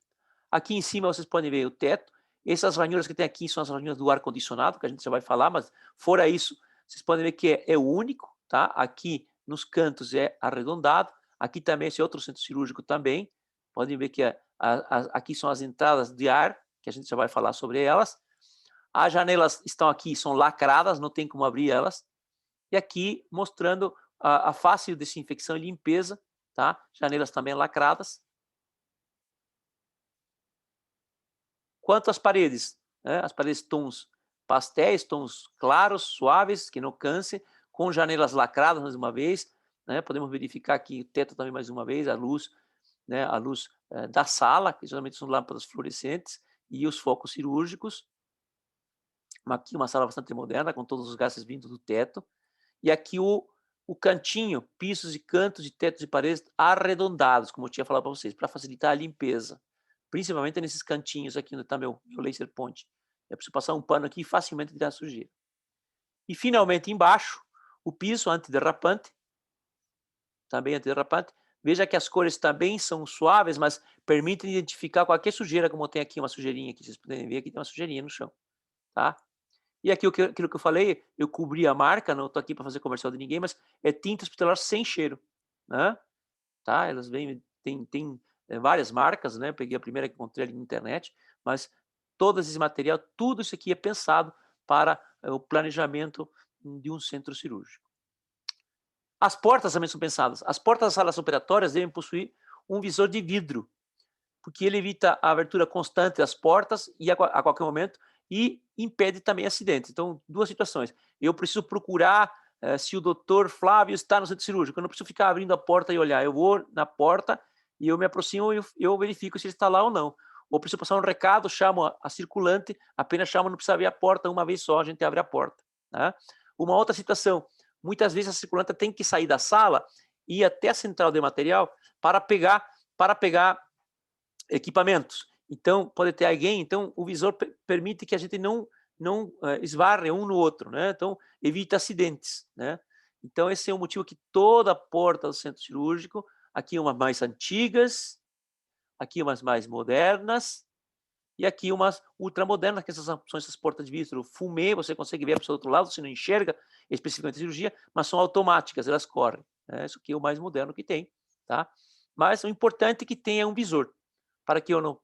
Aqui em cima vocês podem ver o teto. Essas ranhuras que tem aqui são as ranhuras do ar-condicionado, que a gente já vai falar, mas fora isso, vocês podem ver que é único, tá? Aqui nos cantos é arredondado. Aqui também, esse outro centro cirúrgico também. Podem ver que aqui são as entradas de ar, que a gente já vai falar sobre elas. As janelas estão aqui, são lacradas, não tem como abrir elas. E aqui mostrando a fácil desinfecção e limpeza, tá? Janelas também lacradas. Quanto às paredes, né? As paredes tons pastéis, tons claros, suaves, que não canse, com janelas lacradas mais uma vez, né? Podemos verificar aqui o teto também mais uma vez, a luz, né? A luz da sala, que geralmente são lâmpadas fluorescentes, e os focos cirúrgicos. Aqui uma sala bastante moderna, com todos os gases vindo do teto. E aqui o cantinho, pisos e cantos de tetos e paredes arredondados, como eu tinha falado para vocês, para facilitar a limpeza. Principalmente nesses cantinhos aqui onde está meu laser point. Eu preciso passar um pano aqui e facilmente tirar a sujeira. E finalmente embaixo, o piso antiderrapante, também antiderrapante. Veja que as cores também são suaves, mas permitem identificar qualquer sujeira, como tem aqui uma sujeirinha aqui, vocês podem ver aqui tem uma sujeirinha no chão, tá? E aqui aquilo que eu falei, eu cobri a marca, não estou aqui para fazer comercial de ninguém, mas é tinta hospitalar sem cheiro, né? Tá? Elas vêm, tem várias marcas, né? Eu peguei a primeira que encontrei ali na internet, mas todo esse material, tudo isso aqui é pensado para o planejamento de um centro cirúrgico. As portas também são pensadas. As portas das salas operatórias devem possuir um visor de vidro, porque ele evita a abertura constante das portas e a qualquer momento e impede também acidentes. Então, duas situações. Eu preciso procurar se o doutor Flávio está no centro cirúrgico. Eu não preciso ficar abrindo a porta e olhar. Eu vou na porta e eu me aproximo e eu verifico se ele está lá ou não. Ou preciso passar um recado, chamo a circulante, apenas chamo, não precisa abrir a porta uma vez só, a gente abre a porta. Né? Uma outra situação, muitas vezes a circulante tem que sair da sala e ir até a central de material para pegar equipamentos. Então, pode ter alguém, então o visor permite que a gente não esbarre um no outro, né? Então, evita acidentes, né? Então, esse é o motivo que toda a porta do centro cirúrgico, aqui umas mais antigas, aqui umas mais modernas, e aqui umas ultramodernas, que são essas portas de vidro fumê, você consegue ver para o outro lado, você não enxerga especificamente a cirurgia, mas são automáticas, elas correm. Né? Isso aqui é o mais moderno que tem, tá? Mas o importante é que tenha um visor, para que eu não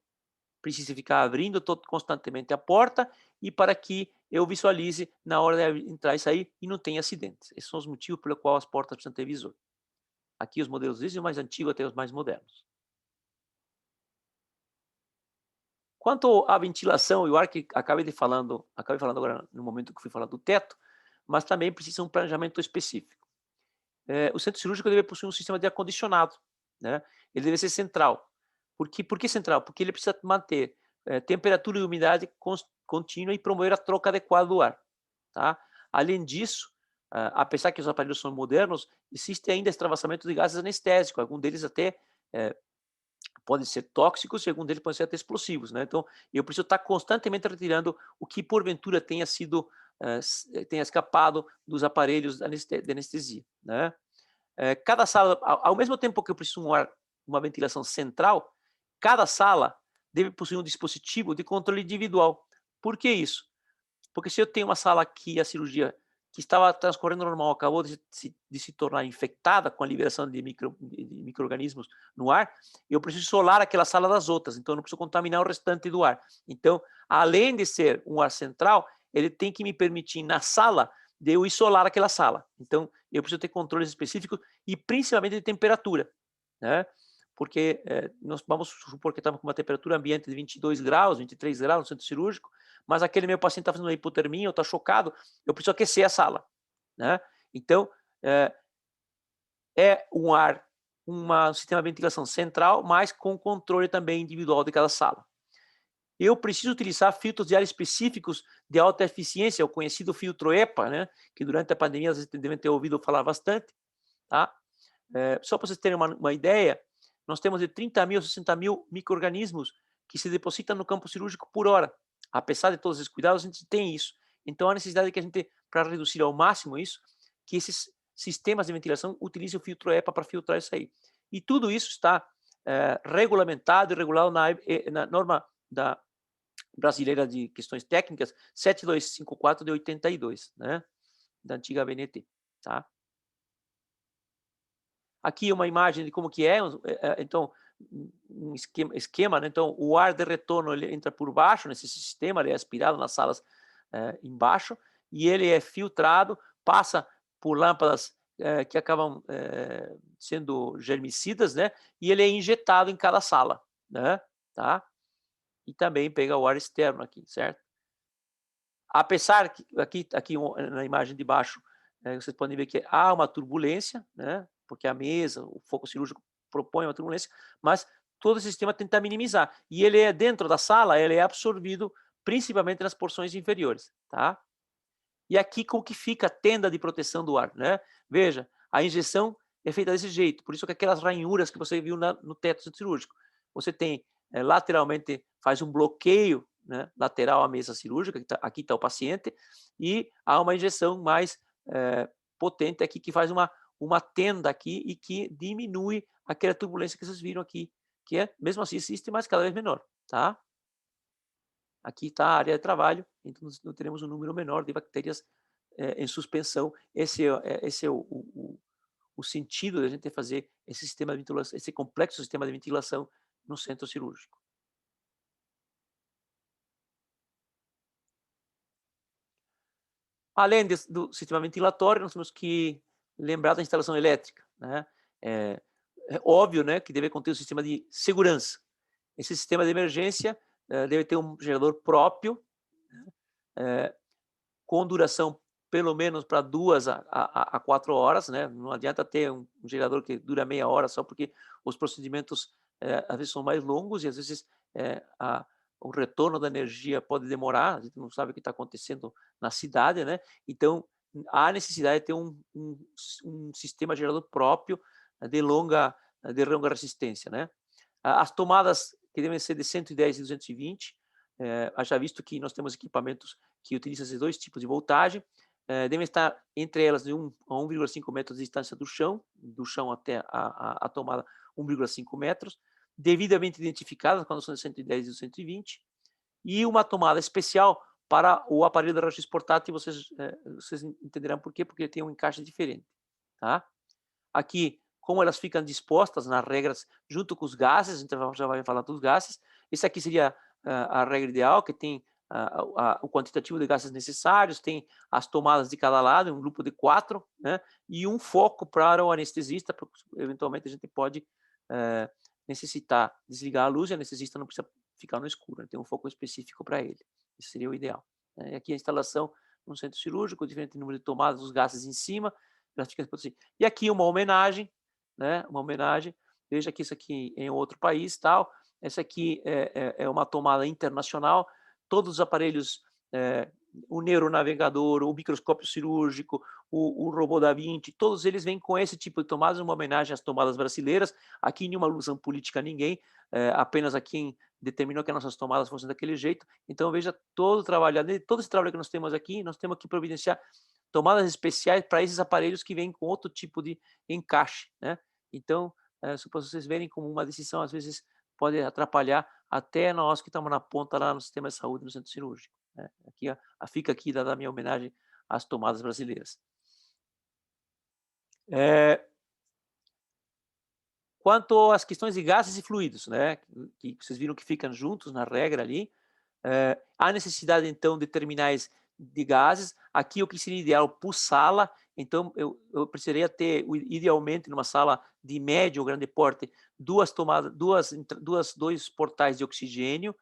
precise ficar abrindo constantemente a porta e para que eu visualize na hora de entrar e sair e não tenha acidentes. Esses são os motivos pelo qual as portas precisam ter visor. Aqui os modelos desde o mais antigo até os mais modernos. Quanto à ventilação e o ar que acabei falando agora no momento que fui falar do teto, mas também precisa um planejamento específico. O centro cirúrgico deve possuir um sistema de ar-condicionado, né? Ele deve ser central. Por que central? Porque ele precisa manter temperatura e umidade contínua e promover a troca adequada do ar. Tá? Além disso, apesar que os aparelhos são modernos, existe ainda extravasamento de gases anestésicos, alguns deles até podem ser tóxicos e alguns deles podem ser até explosivos. Né? Então, eu preciso estar constantemente retirando o que porventura tenha escapado dos aparelhos de anestesia. Né? Cada sala, ao mesmo tempo que eu preciso uma ventilação central, cada sala deve possuir um dispositivo de controle individual. Por que isso? Porque se eu tenho uma sala que a cirurgia que estava transcorrendo normal acabou de se tornar infectada com a liberação de micro-organismos no ar, eu preciso isolar aquela sala das outras, então eu não preciso contaminar o restante do ar. Então, além de ser um ar central, ele tem que me permitir, na sala, de eu isolar aquela sala. Então, eu preciso ter controles específicos e principalmente de temperatura, né? Porque nós vamos supor que estamos com uma temperatura ambiente de 22 graus, 23 graus no centro cirúrgico, mas aquele meu paciente está fazendo uma hipotermia ou está chocado, eu preciso aquecer a sala, né? Então, um ar, um sistema de ventilação central, mas com controle também individual de cada sala. Eu preciso utilizar filtros de ar específicos de alta eficiência, o conhecido filtro EPA, né? Que durante a pandemia vocês devem ter ouvido falar bastante, tá? Só para vocês terem uma ideia, nós temos de 30 mil a 60 mil micro-organismos que se depositam no campo cirúrgico por hora. Apesar de todos esses cuidados, a gente tem isso. Então, a necessidade é que a gente, para reduzir ao máximo isso, que esses sistemas de ventilação utilizem o filtro EPA para filtrar isso aí. E tudo isso está regulamentado e regulado na norma da brasileira de questões técnicas 7254 de 82, né? Da antiga ABNT, tá? Aqui uma imagem de como que é, então, um esquema, né? Então, o ar de retorno ele entra por baixo nesse sistema, ele é aspirado nas salas embaixo, e ele é filtrado, passa por lâmpadas que acabam sendo germicidas, né? E ele é injetado em cada sala, né? Tá? E também pega o ar externo aqui, certo? Apesar que aqui na imagem de baixo, vocês podem ver que há uma turbulência, né? Porque a mesa, o foco cirúrgico propõe uma turbulência, mas todo o sistema tenta minimizar. E ele é dentro da sala, ele é absorvido principalmente nas porções inferiores, tá? E aqui como que fica a tenda de proteção do ar, né? Veja, a injeção é feita desse jeito, por isso que aquelas ranhuras que você viu no teto cirúrgico, você tem lateralmente, faz um bloqueio, né, lateral à mesa cirúrgica, aqui está o paciente, e há uma injeção mais potente aqui, que faz uma tenda aqui e que diminui aquela turbulência que vocês viram aqui, que mesmo assim existe, mas cada vez menor, tá? Aqui está a área de trabalho, então nós teremos um número menor de bactérias em suspensão. Esse é o sentido da gente fazer esse sistema de ventilação, esse complexo sistema de ventilação no centro cirúrgico. Além do sistema ventilatório, nós temos que lembrar da instalação elétrica, né? É óbvio, né, que deve conter um sistema de segurança. Esse sistema de emergência deve ter um gerador próprio, com duração pelo menos para 2 a 4 horas, né? Não adianta ter um gerador que dura meia hora só porque os procedimentos às vezes são mais longos e às vezes o retorno da energia pode demorar, a gente não sabe o que está acontecendo na cidade, né? Então, há necessidade de ter um sistema gerador próprio de longa resistência, né? As tomadas que devem ser de 110 e 220, haja visto que nós temos equipamentos que utilizam esses dois tipos de voltagem, devem estar entre elas de 1 a 1,5 metros de distância do chão até a tomada 1,5 metros, devidamente identificadas quando são de 110 e 220, e uma tomada especial para o aparelho de raio-x portátil, vocês entenderão por quê, porque tem um encaixe diferente, tá? Aqui, como elas ficam dispostas nas regras junto com os gases, a gente já vai falar dos gases. Esse aqui seria a regra ideal, que tem o quantitativo de gases necessários, tem as tomadas de cada lado, um grupo de 4, né? E um foco para o anestesista, porque eventualmente a gente pode necessitar desligar a luz e o anestesista não precisa ficar no escuro, né? Tem um foco específico para ele. Isso seria o ideal. E aqui a instalação no centro cirúrgico, diferente número de tomadas, os gases em cima, e aqui uma homenagem, né? Uma homenagem. Veja que isso aqui em outro país, tal. Essa aqui é uma tomada internacional. Todos os aparelhos, o neuronavegador, o microscópio cirúrgico, o robô da Vinci, todos eles vêm com esse tipo de tomadas, uma homenagem às tomadas brasileiras. Aqui nenhuma alusão política a ninguém, apenas a quem determinou que as nossas tomadas fossem daquele jeito. Então veja todo o trabalho, todo esse trabalho que nós temos aqui, nós temos que providenciar tomadas especiais para esses aparelhos que vêm com outro tipo de encaixe, né? Então, só para vocês verem como uma decisão, às vezes, pode atrapalhar até nós que estamos na ponta lá no sistema de saúde, no centro cirúrgico, né? Aqui, fica aqui dada a minha homenagem às tomadas brasileiras. Quanto às questões de gases e fluidos, né? Que vocês viram que ficam juntos na regra ali, há necessidade, então, de terminais de gases. Aqui o que seria ideal por sala, então eu precisaria ter, idealmente, numa sala de médio ou grande porte, duas tomadas, dois portais de oxigênio,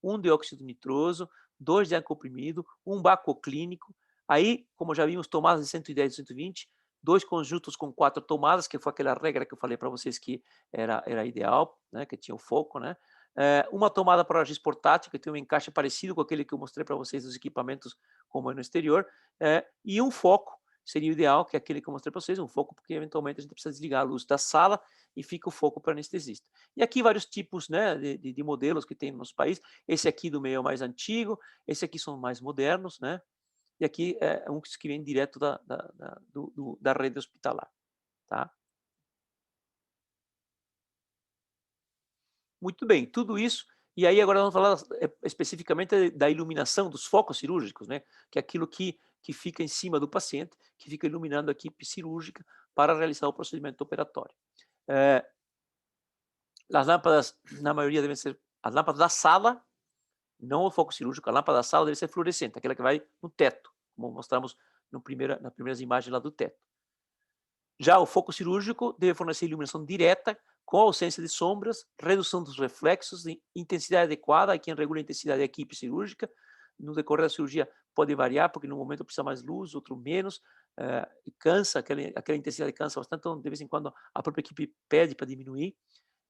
um dióxido nitroso, dois de ar comprimido, um vácuo clínico. Aí, como já vimos, tomadas de 110 e 120, dois conjuntos com 4 tomadas, que foi aquela regra que eu falei para vocês que era ideal, né, que tinha o foco, né? Uma tomada para GIS portátil, que tem um encaixe parecido com aquele que eu mostrei para vocês dos equipamentos como é no exterior, e um foco, seria o ideal, que é aquele que eu mostrei para vocês, um foco, porque eventualmente a gente precisa desligar a luz da sala e fica o foco para o anestesista. E aqui vários tipos, né, de modelos que tem no nosso país. Esse aqui do meio é o mais antigo, esse aqui são mais modernos, né? E aqui é um que vem direto da rede hospitalar, tá? Muito bem, tudo isso. E aí agora vamos falar especificamente da iluminação dos focos cirúrgicos, né? Que é aquilo que fica em cima do paciente, que fica iluminando a equipe cirúrgica para realizar o procedimento operatório. As lâmpadas, na maioria, devem ser as lâmpadas da sala, não o foco cirúrgico. A lâmpada da sala deve ser fluorescente, aquela que vai no teto, como mostramos nas primeiras imagens lá do teto. Já o foco cirúrgico deve fornecer iluminação direta, com ausência de sombras, redução dos reflexos, intensidade adequada. Quem regula a intensidade da equipe cirúrgica. No decorrer da cirurgia pode variar, porque no momento precisa mais luz, outro menos, cansa, aquela intensidade cansa bastante, então de vez em quando a própria equipe pede para diminuir.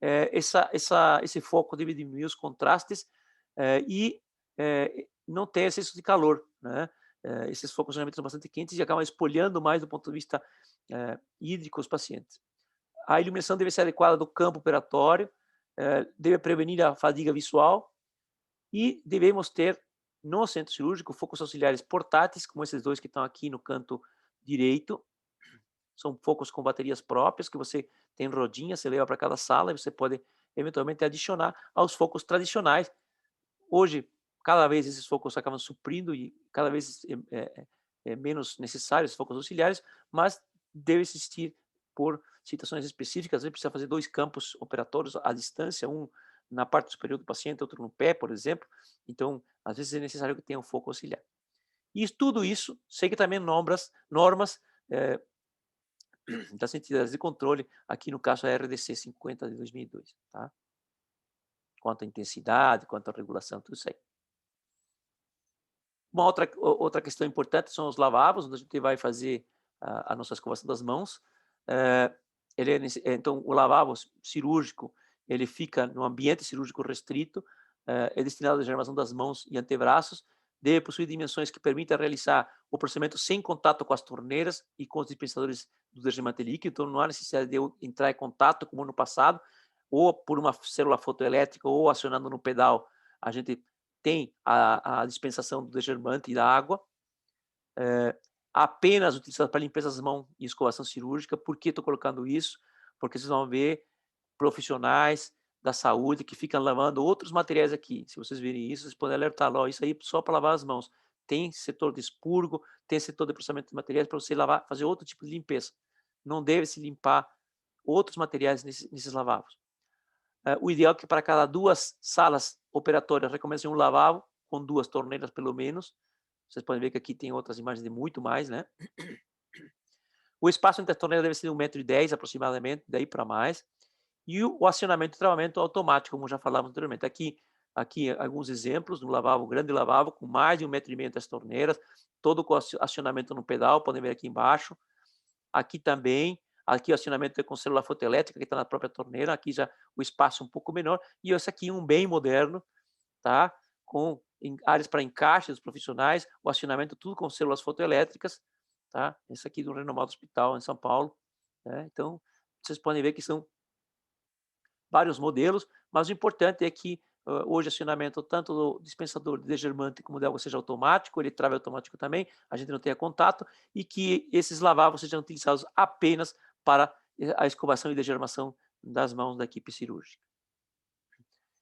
Esse foco deve diminuir os contrastes e não ter excesso de calor, né? Esses focos geralmente são bastante quentes e acabam espolhando mais do ponto de vista hídrico os pacientes. A iluminação deve ser adequada do campo operatório, deve prevenir a fadiga visual e devemos ter no centro cirúrgico focos auxiliares portáteis, como esses dois que estão aqui no canto direito. São focos com baterias próprias, que você tem rodinha, você leva para cada sala e você pode eventualmente adicionar aos focos tradicionais. Hoje, cada vez esses focos acabam suprindo e cada vez é menos necessários os focos auxiliares, mas deve existir por situações específicas. Às vezes precisa fazer 2 campos operatórios à distância, um na parte superior do paciente, outro no pé, por exemplo. Então, às vezes é necessário que tenha um foco auxiliar. E tudo isso segue também normas das entidades de controle, aqui no caso a RDC 50 de 2002, tá? Quanto à intensidade, quanto à regulação, tudo isso aí. Uma outra questão importante são os lavabos, onde a gente vai fazer a nossa escovação das mãos. Então, o lavabo cirúrgico, ele fica no ambiente cirúrgico restrito, é destinado à higienização das mãos e antebraços, deve possuir dimensões que permitam realizar o procedimento sem contato com as torneiras e com os dispensadores do detergente líquido, então não há necessidade de eu entrar em contato, como no passado, ou por uma célula fotoelétrica, ou acionando no pedal, a gente tem a dispensação do detergente e da água, apenas utilizado para limpeza das mãos e escovação cirúrgica. Por que estou colocando isso? Porque vocês vão ver profissionais da saúde que ficam lavando outros materiais aqui. Se vocês virem isso, vocês podem alertar lá, isso aí só para lavar as mãos. Tem setor de expurgo, tem setor de processamento de materiais para você lavar, fazer outro tipo de limpeza. Não deve se limpar outros materiais nesses lavabos. O ideal é que para cada 2 salas operatórias recomece um lavabo com 2 torneiras pelo menos. Vocês podem ver que aqui tem outras imagens de muito mais, né? O espaço entre as torneiras deve ser de 1,10 m aproximadamente, daí para mais. E o acionamento e travamento automático, como já falamos anteriormente. Aqui alguns exemplos, um lavabo, um grande lavabo, com mais de 1,5 m entre as torneiras, todo com acionamento no pedal, podem ver aqui embaixo. Aqui também, aqui o acionamento é com célula fotoelétrica, que está na própria torneira, aqui já o espaço um pouco menor, e esse aqui um bem moderno, tá? Com áreas para encaixe dos profissionais, o acionamento tudo com células fotoelétricas, tá? Esse aqui do renomado hospital em São Paulo, né? Então, vocês podem ver que são vários modelos, mas o importante é que hoje o acionamento tanto do dispensador de degermante como de água seja automático, ele trava automático também, a gente não tenha contato, e que esses lavabos sejam utilizados apenas para a escovação e degermação das mãos da equipe cirúrgica.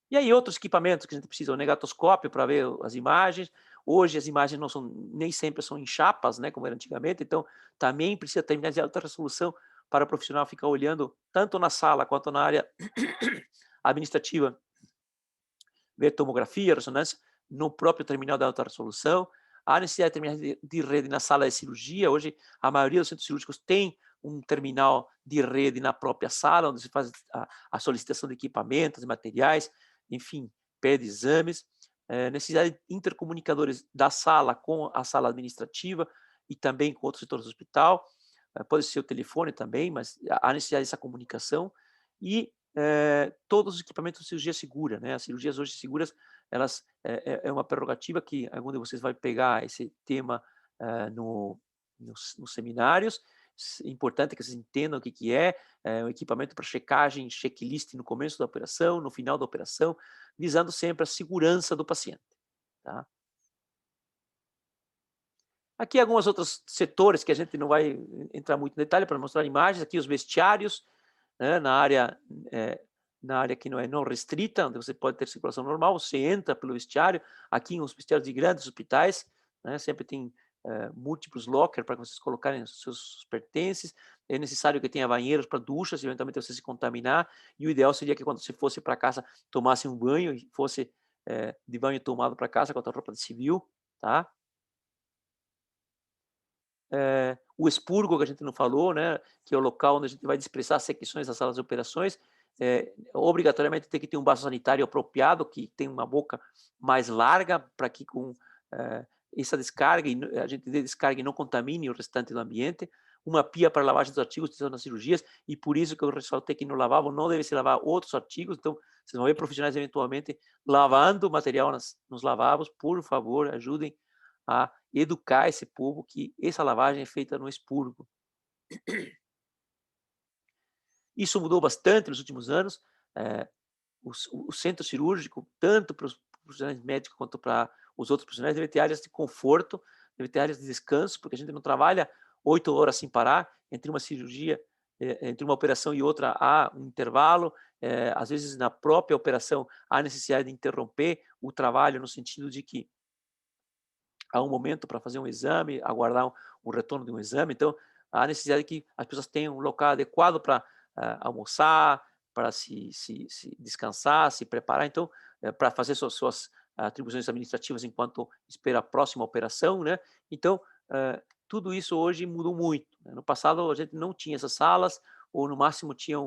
E aí outros equipamentos que a gente precisa, o negatoscópio para ver as imagens. Hoje as imagens não são, nem sempre são em chapas, né, como era antigamente, então também precisa ter imagens de alta resolução para o profissional ficar olhando tanto na sala quanto na área administrativa, ver tomografia, ressonância, no próprio terminal de alta resolução. há necessidade de terminais de rede na sala de cirurgia. Hoje, a maioria dos centros cirúrgicos tem um terminal de rede na própria sala, onde se faz a solicitação de equipamentos, de materiais, enfim, pede exames. Necessidade de intercomunicadores da sala com a sala administrativa e também com outros setores do hospital. Pode ser o telefone também, mas há necessidade dessa comunicação. E todos os equipamentos de cirurgia segura, né? As cirurgias hoje seguras, elas é uma prerrogativa que algum de vocês vai pegar esse tema nos seminários. É importante que vocês entendam o que é um equipamento para checagem, checklist no começo da operação, no final da operação, visando sempre a segurança do paciente. Tá? Aqui alguns outros setores que a gente não vai entrar muito em detalhe para mostrar imagens. Aqui os vestiários, né, na área que não restrita, onde você pode ter circulação normal, você entra pelo vestiário. Aqui em vestiários de grandes hospitais, né, sempre tem múltiplos lockers para vocês colocarem os seus pertences. É necessário que tenha banheiros para duchas, eventualmente você se contaminar. E o ideal seria que quando você fosse para casa, tomasse um banho e fosse de banho tomado para casa com a tua roupa de civil, tá? O expurgo, que a gente não falou, né, que é o local onde a gente vai dispersar as secções das salas de operações, obrigatoriamente tem que ter um vaso sanitário apropriado, que tem uma boca mais larga, para que com essa descarga, a gente dê descarga e não contamine o restante do ambiente, uma pia para lavagem dos artigos utilizados nas cirurgias, e por isso que eu ressaltei que no lavabo não deve se lavar outros artigos. Então vocês vão ver profissionais eventualmente lavando material nos lavabos. Por favor, ajudem a educar esse povo que essa lavagem é feita no expurgo. Isso mudou bastante nos últimos anos. O centro cirúrgico, tanto para os profissionais médicos quanto para os outros profissionais, deve ter áreas de conforto, deve ter áreas de descanso, porque a gente não trabalha 8 horas sem parar. Entre uma cirurgia, entre uma operação e outra, há um intervalo. Às vezes, na própria operação, há necessidade de interromper o trabalho, no sentido de que há um momento para fazer um exame, aguardar um retorno de um exame. Então, há necessidade que as pessoas tenham um local adequado para almoçar, para se descansar, se preparar. Então, para fazer suas atribuições administrativas enquanto espera a próxima operação, né? Então, tudo isso hoje mudou muito, né? No passado, a gente não tinha essas salas, ou no máximo tinha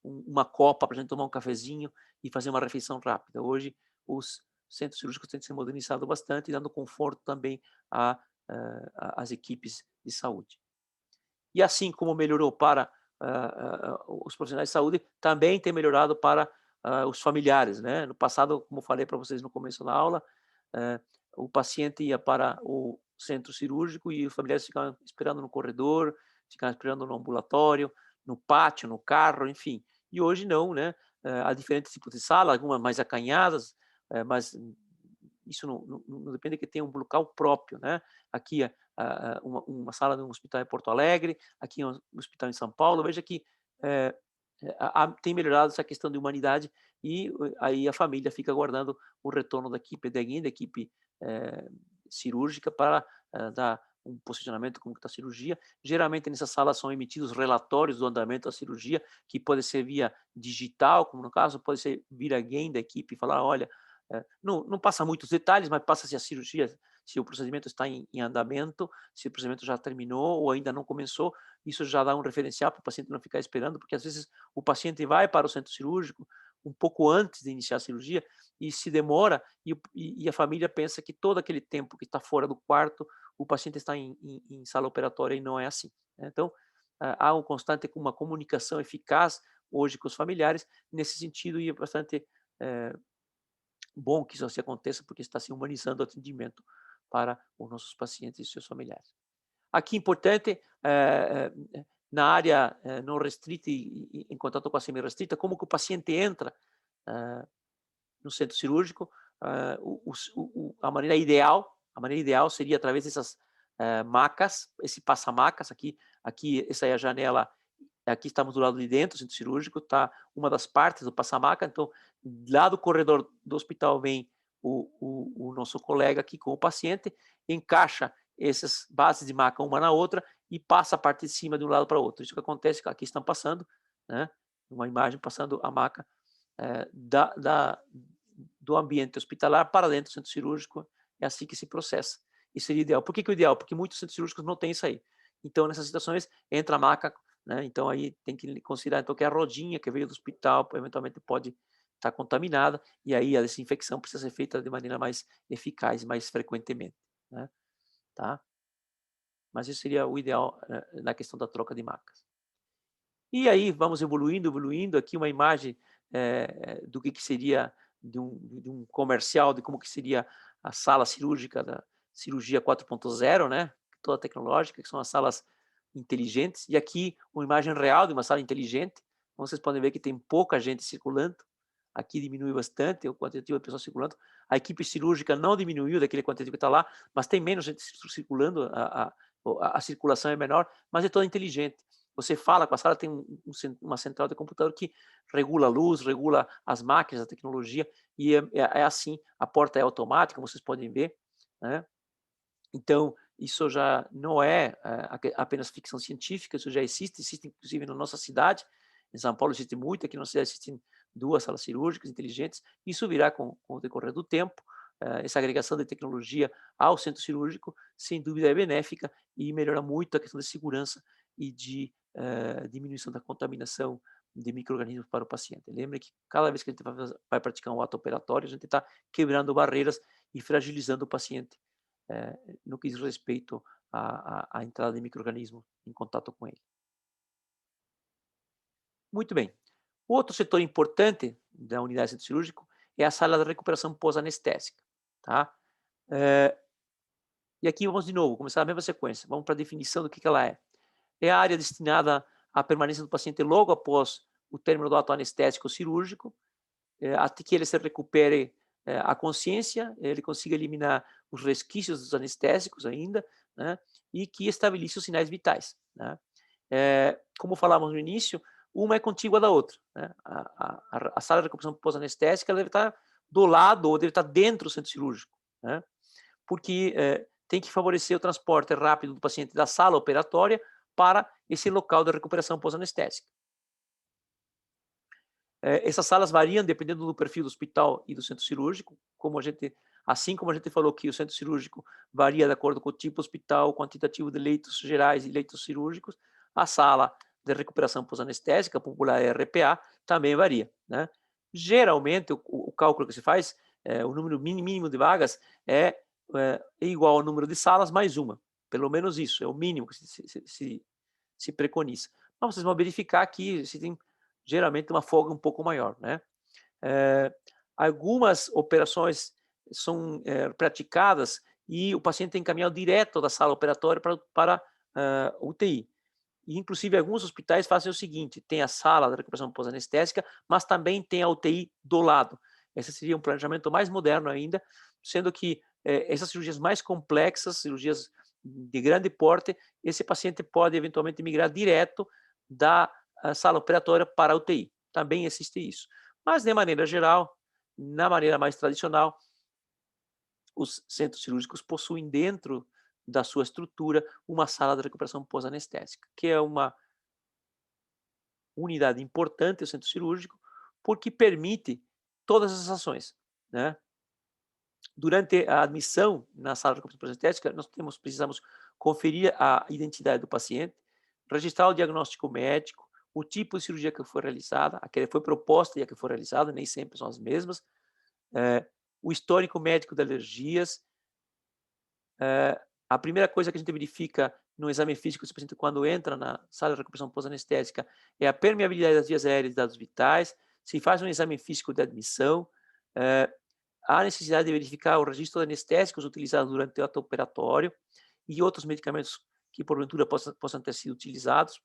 uma copa para a gente tomar um cafezinho e fazer uma refeição rápida. Hoje, os centros cirúrgicos têm se modernizado bastante, dando conforto também às equipes de saúde. E assim como melhorou para os profissionais de saúde, também tem melhorado para os familiares, né? No passado, como falei para vocês no começo da aula, o paciente ia para o centro cirúrgico e os familiares ficavam esperando no corredor, ficavam esperando no ambulatório, no pátio, no carro, enfim. E hoje não, né? Há diferentes tipos de salas, algumas mais acanhadas, mas isso não depende que tenha um local próprio, né? Aqui uma sala de um hospital em Porto Alegre, aqui um hospital em São Paulo. Veja que tem melhorado essa questão de humanidade, e aí a família fica aguardando o retorno da equipe de alguém, da equipe cirúrgica, para dar um posicionamento como está a cirurgia. Geralmente nessas salas são emitidos relatórios do andamento da cirurgia, que pode ser via digital, como no caso, pode ser vir alguém da equipe e falar, olha, não passa muitos detalhes, mas passa se a cirurgia, se o procedimento está em andamento, se o procedimento já terminou ou ainda não começou. Isso já dá um referencial para o paciente não ficar esperando, porque às vezes o paciente vai para o centro cirúrgico um pouco antes de iniciar a cirurgia e se demora, e a família pensa que todo aquele tempo que está fora do quarto, o paciente está em sala operatória, e não é assim, né? Então, há uma comunicação eficaz hoje com os familiares nesse sentido, e é bastante bom que isso assim aconteça, porque está se humanizando o atendimento para os nossos pacientes e seus familiares. Aqui importante, na área não restrita e em contato com a semi-restrita, como que o paciente entra no centro cirúrgico. A maneira ideal seria através dessas macas, esse passa-macas. Aqui essa é a janela. Aqui estamos do lado de dentro, o centro cirúrgico, está uma das partes do passa-maca. Então, lá do corredor do hospital vem o nosso colega aqui com o paciente, encaixa essas bases de maca uma na outra e passa a parte de cima de um lado para o outro. Isso que acontece, aqui estão passando, né? Uma imagem passando a maca do ambiente hospitalar para dentro do centro cirúrgico. É assim que se processa. isso seria ideal. Por que que é o ideal? Porque muitos centros cirúrgicos não têm isso aí. Então, nessas situações, entra a maca, né? Então, aí tem que considerar então, que a rodinha que veio do hospital, eventualmente pode estar contaminada, e aí a desinfecção precisa ser feita de maneira mais eficaz, mais frequentemente, né? Tá? Mas isso seria o ideal na questão da troca de macas. E aí vamos evoluindo, aqui uma imagem do que seria de um comercial, de como que seria a sala cirúrgica da cirurgia 4.0, né? Toda tecnológica, que são as salas inteligentes. E aqui uma imagem real de uma sala inteligente. Como vocês podem ver que tem pouca gente circulando. Aqui diminui bastante o quantitativo de pessoas circulando. A equipe cirúrgica não diminuiu daquele quantitativo que está lá, mas tem menos gente circulando, a circulação é menor, mas é toda inteligente. Você fala com a sala, tem uma central de computador que regula a luz, regula as máquinas, a tecnologia, e é assim, a porta é automática, como vocês podem ver, né? Então, isso já não é apenas ficção científica, isso já existe inclusive na nossa cidade. Em São Paulo existe muito, aqui na nossa cidade existem 2 salas cirúrgicas inteligentes. Isso virá com o decorrer do tempo. Essa agregação de tecnologia ao centro cirúrgico, sem dúvida, é benéfica e melhora muito a questão de segurança e de diminuição da contaminação de micro-organismos para o paciente. Lembre que cada vez que a gente vai praticar um ato operatório, a gente está quebrando barreiras e fragilizando o paciente no que diz respeito à entrada de micro-organismo em contato com ele. Muito bem. Outro setor importante da unidade de centro cirúrgico é a sala de recuperação pós-anestésica. Tá? E aqui vamos de novo, começar a mesma sequência. Vamos para a definição do que ela é. É a área destinada à permanência do paciente logo após o término do ato anestésico cirúrgico, até que ele se recupere a consciência, ele consiga eliminar os resquícios dos anestésicos ainda, né, e que estabeleça os sinais vitais. Né. Como falamos no início, uma é contígua da outra. Né. A sala de recuperação pós-anestésica deve estar do lado ou deve estar dentro do centro cirúrgico, né, porque tem que favorecer o transporte rápido do paciente da sala operatória para esse local de recuperação pós-anestésica. Essas salas variam dependendo do perfil do hospital e do centro cirúrgico, assim como a gente falou que o centro cirúrgico varia de acordo com o tipo do hospital, o quantitativo de leitos gerais e leitos cirúrgicos, a sala de recuperação pós-anestésica, popular RPA, também varia. Né? Geralmente, o cálculo que se faz, o número mínimo de vagas é igual ao número de salas mais uma. Pelo menos isso, é o mínimo que se preconiza. Mas vocês vão verificar que se tem geralmente uma folga um pouco maior, né? Algumas operações são praticadas e o paciente é encaminhado direto da sala operatória para UTI. E, inclusive, alguns hospitais fazem o seguinte, tem a sala de recuperação pós-anestésica, mas também tem a UTI do lado. Esse seria um planejamento mais moderno ainda, sendo que essas cirurgias mais complexas, cirurgias de grande porte, esse paciente pode eventualmente migrar direto da sala operatória para a UTI. Também existe isso. Mas, de maneira geral, na maneira mais tradicional, os centros cirúrgicos possuem dentro da sua estrutura uma sala de recuperação pós-anestésica, que é uma unidade importante do centro cirúrgico, porque permite todas as ações. Né? Durante a admissão na sala de recuperação pós-anestésica, nós precisamos conferir a identidade do paciente, registrar o diagnóstico médico, o tipo de cirurgia que foi realizada, a que foi proposta e a que foi realizada, nem sempre são as mesmas, o histórico médico de alergias. A primeira coisa que a gente verifica no exame físico desse paciente quando entra na sala de recuperação pós-anestésica é a permeabilidade das vias aéreas e dados vitais, se faz um exame físico de admissão, há necessidade de verificar o registro de anestésicos utilizados durante o ato operatório e outros medicamentos que porventura possam ter sido utilizados,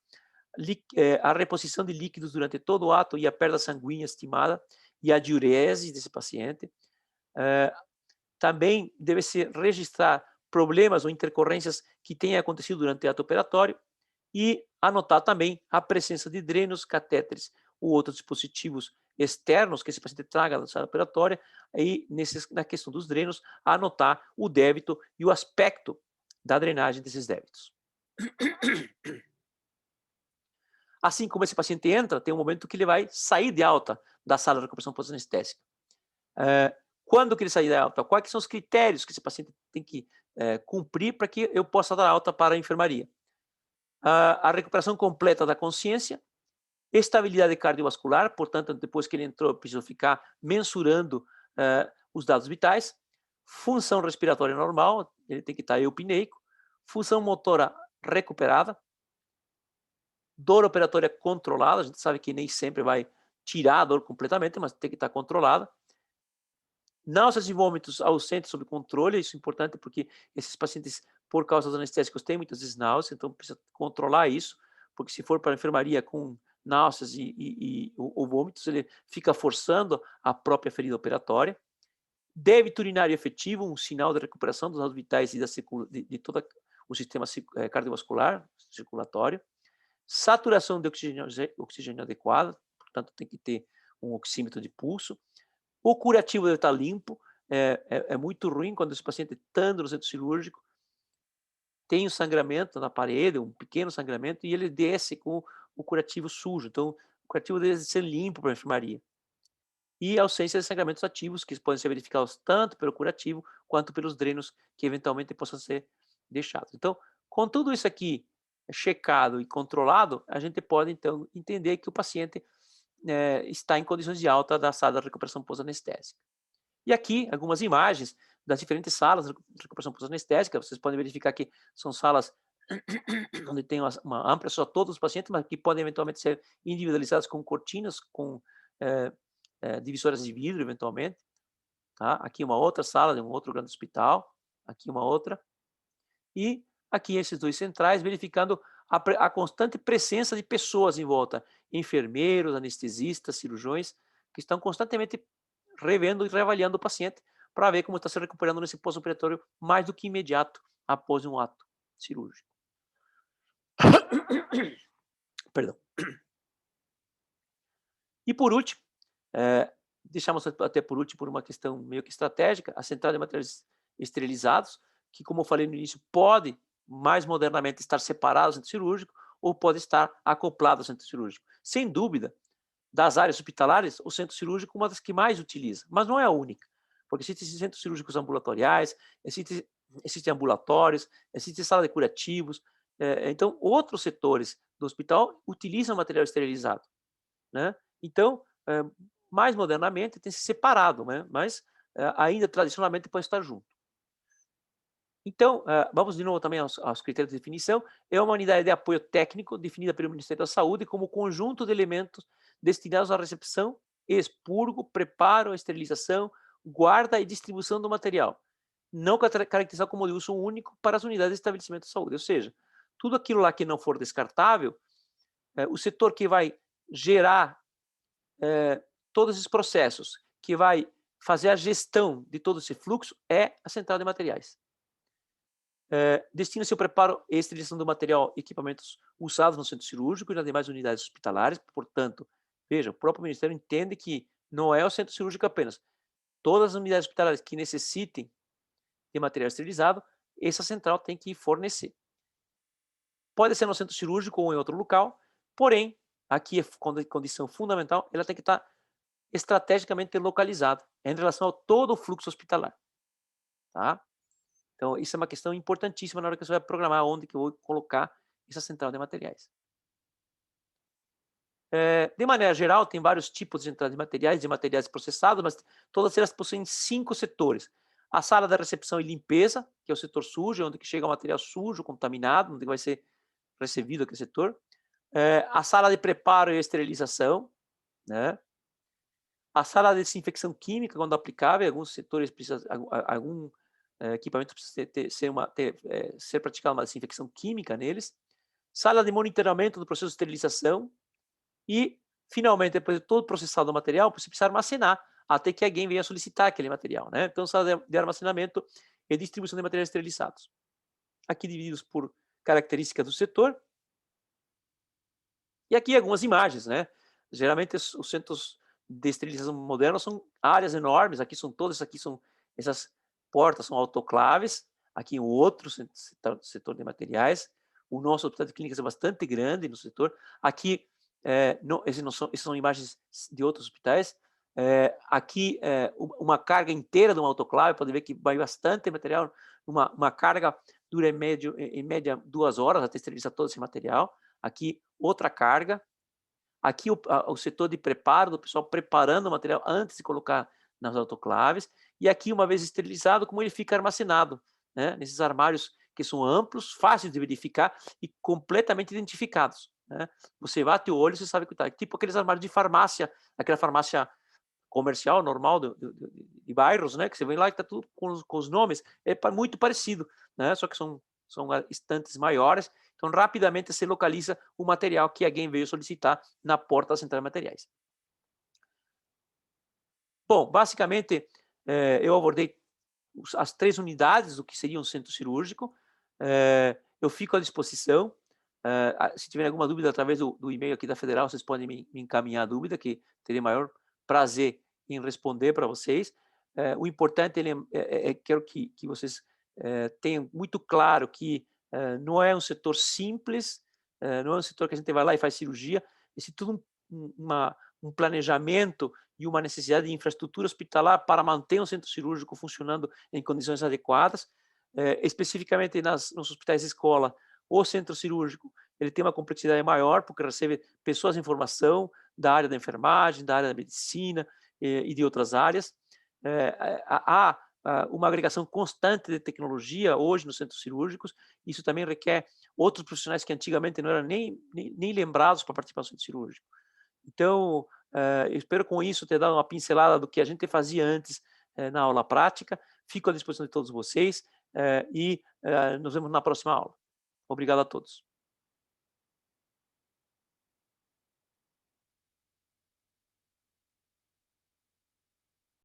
a reposição de líquidos durante todo o ato e a perda sanguínea estimada e a diurese desse paciente. Também deve-se registrar problemas ou intercorrências que tenham acontecido durante o ato operatório e anotar também a presença de drenos, catéteres ou outros dispositivos externos que esse paciente traga da sala operatória, e na questão dos drenos, anotar o débito e o aspecto da drenagem desses débitos. Assim como esse paciente entra, tem um momento que ele vai sair de alta da sala de recuperação pós-anestésica. Quando que ele sai da alta? Quais são os critérios que esse paciente tem que cumprir para que eu possa dar alta para a enfermaria? A recuperação completa da consciência, estabilidade cardiovascular, portanto, depois que ele entrou, eu preciso ficar mensurando os dados vitais, função respiratória normal, ele tem que estar eupneico, função motora recuperada, dor operatória controlada, a gente sabe que nem sempre vai tirar a dor completamente, mas tem que estar controlada. Náuseas e vômitos ausentes sob controle, isso é importante porque esses pacientes, por causa dos anestésicos, têm muitas vezes náuseas, então precisa controlar isso, porque se for para a enfermaria com náuseas ou vômitos, ele fica forçando a própria ferida operatória. Débito urinário efetivo, um sinal de recuperação dos dados vitais e de todo o sistema cardiovascular, circulatório. Saturação de oxigênio adequada, portanto tem que ter um oxímetro de pulso. O curativo deve estar limpo, é muito ruim quando esse paciente estando no centro cirúrgico, tem um sangramento na parede, um pequeno sangramento, e ele desce com o curativo sujo. Então, o curativo deve ser limpo para a enfermaria. E a ausência de sangramentos ativos, que podem ser verificados tanto pelo curativo, quanto pelos drenos que eventualmente possam ser deixados. Então, com tudo isso aqui checado e controlado, a gente pode, então, entender que o paciente está em condições de alta da sala de recuperação pós-anestésica. E aqui, algumas imagens das diferentes salas de recuperação pós-anestésica. Vocês podem verificar que são salas onde tem uma ampla só todos os pacientes, mas que podem eventualmente ser individualizadas com cortinas, com divisórias de vidro, eventualmente. Tá? Aqui uma outra sala de um outro grande hospital. Aqui uma outra. E aqui esses dois centrais, verificando a constante presença de pessoas em volta. Enfermeiros, anestesistas, cirurgiões, que estão constantemente revendo e reavaliando o paciente para ver como está se recuperando nesse pós-operatório mais do que imediato após um ato cirúrgico. Perdão. E por último, deixamos até por último por uma questão meio que estratégica, a central de materiais esterilizados, que, como eu falei no início, pode mais modernamente estar separado do centro cirúrgico ou pode estar acoplado ao centro cirúrgico. Sem dúvida, das áreas hospitalares, o centro cirúrgico é uma das que mais utiliza, mas não é a única, porque existem centros cirúrgicos ambulatoriais, existem ambulatórios, existe sala de curativos, então outros setores do hospital utilizam material esterilizado, né? Então, mais modernamente tem se separado, né? Mas ainda tradicionalmente pode estar junto. Então, vamos de novo também aos critérios de definição. É uma unidade de apoio técnico definida pelo Ministério da Saúde como conjunto de elementos destinados à recepção, expurgo, preparo, esterilização, guarda e distribuição do material, não caracterizado como de uso único para as unidades de estabelecimento de saúde. Ou seja, tudo aquilo lá que não for descartável, o setor que vai gerar todos esses processos, que vai fazer a gestão de todo esse fluxo, é a central de materiais. Destina-se ao preparo e esterilização do material e equipamentos usados no centro cirúrgico e nas demais unidades hospitalares. Portanto, veja, o próprio Ministério entende que não é o centro cirúrgico apenas. Todas as unidades hospitalares que necessitem de material esterilizado, essa central tem que fornecer. Pode ser no centro cirúrgico ou em outro local, porém, aqui é condição fundamental, ela tem que estar estrategicamente localizada em relação a todo o fluxo hospitalar. Tá? Então, isso é uma questão importantíssima na hora que você vai programar onde que eu vou colocar essa central de materiais. De maneira geral, tem vários tipos de centrais de materiais processados, mas todas elas possuem 5 setores. A sala da recepção e limpeza, que é o setor sujo, onde que chega o material sujo, contaminado, onde vai ser recebido aquele setor. A sala de preparo e esterilização, né? A sala de desinfecção química, quando aplicável, alguns setores precisam, algum equipamento precisa ser praticada uma desinfecção química neles. Sala de monitoramento do processo de esterilização. E, finalmente, depois de todo processado o material, você precisa armazenar até que alguém venha solicitar aquele material, né? Então, sala de armazenamento e distribuição de materiais esterilizados. Aqui divididos por características do setor. E aqui algumas imagens, né? Geralmente os centros de esterilização modernos são áreas enormes. Aqui são todas, aqui são essas portas, são autoclaves. Aqui o outro setor de materiais. O nosso hospital de clínicas é bastante grande no setor. Aqui, essas são imagens de outros hospitais. Aqui, uma carga inteira de uma autoclave, pode ver que vai bastante material, uma carga dura em média 2 horas até esterilizar todo esse material. Aqui, outra carga. Aqui, o setor de preparo, do pessoal preparando o material antes de colocar nas autoclaves. E aqui, uma vez esterilizado, como ele fica armazenado, né? Nesses armários que são amplos, fáceis de verificar e completamente identificados, né? Você bate o olho, você sabe que está. Tipo aqueles armários de farmácia, aquela farmácia comercial normal de bairros, né? Que você vem lá e está tudo com os nomes, muito parecido, né? Só que são estantes maiores, então rapidamente se localiza o material que alguém veio solicitar na porta da central de materiais. Bom, basicamente, eu abordei as 3 unidades do que seria um centro cirúrgico. Eu fico à disposição. Se tiver alguma dúvida, através do e-mail aqui da Federal, vocês podem me encaminhar a dúvida, que terei maior prazer em responder para vocês. O importante quero que vocês tenham muito claro que não é um setor simples, não é um setor que a gente vai lá e faz cirurgia, esse tudo um planejamento e uma necessidade de infraestrutura hospitalar para manter um centro cirúrgico funcionando em condições adequadas. Especificamente nos hospitais de escola, o centro cirúrgico ele tem uma complexidade maior, porque recebe pessoas em formação da área da enfermagem, da área da medicina e de outras áreas. Há uma agregação constante de tecnologia hoje nos centros cirúrgicos. Isso também requer outros profissionais que antigamente não eram nem lembrados para participar do centro cirúrgico. Então, eu espero com isso ter dado uma pincelada do que a gente fazia antes na aula prática. Fico à disposição de todos vocês e nos vemos na próxima aula. Obrigado a todos.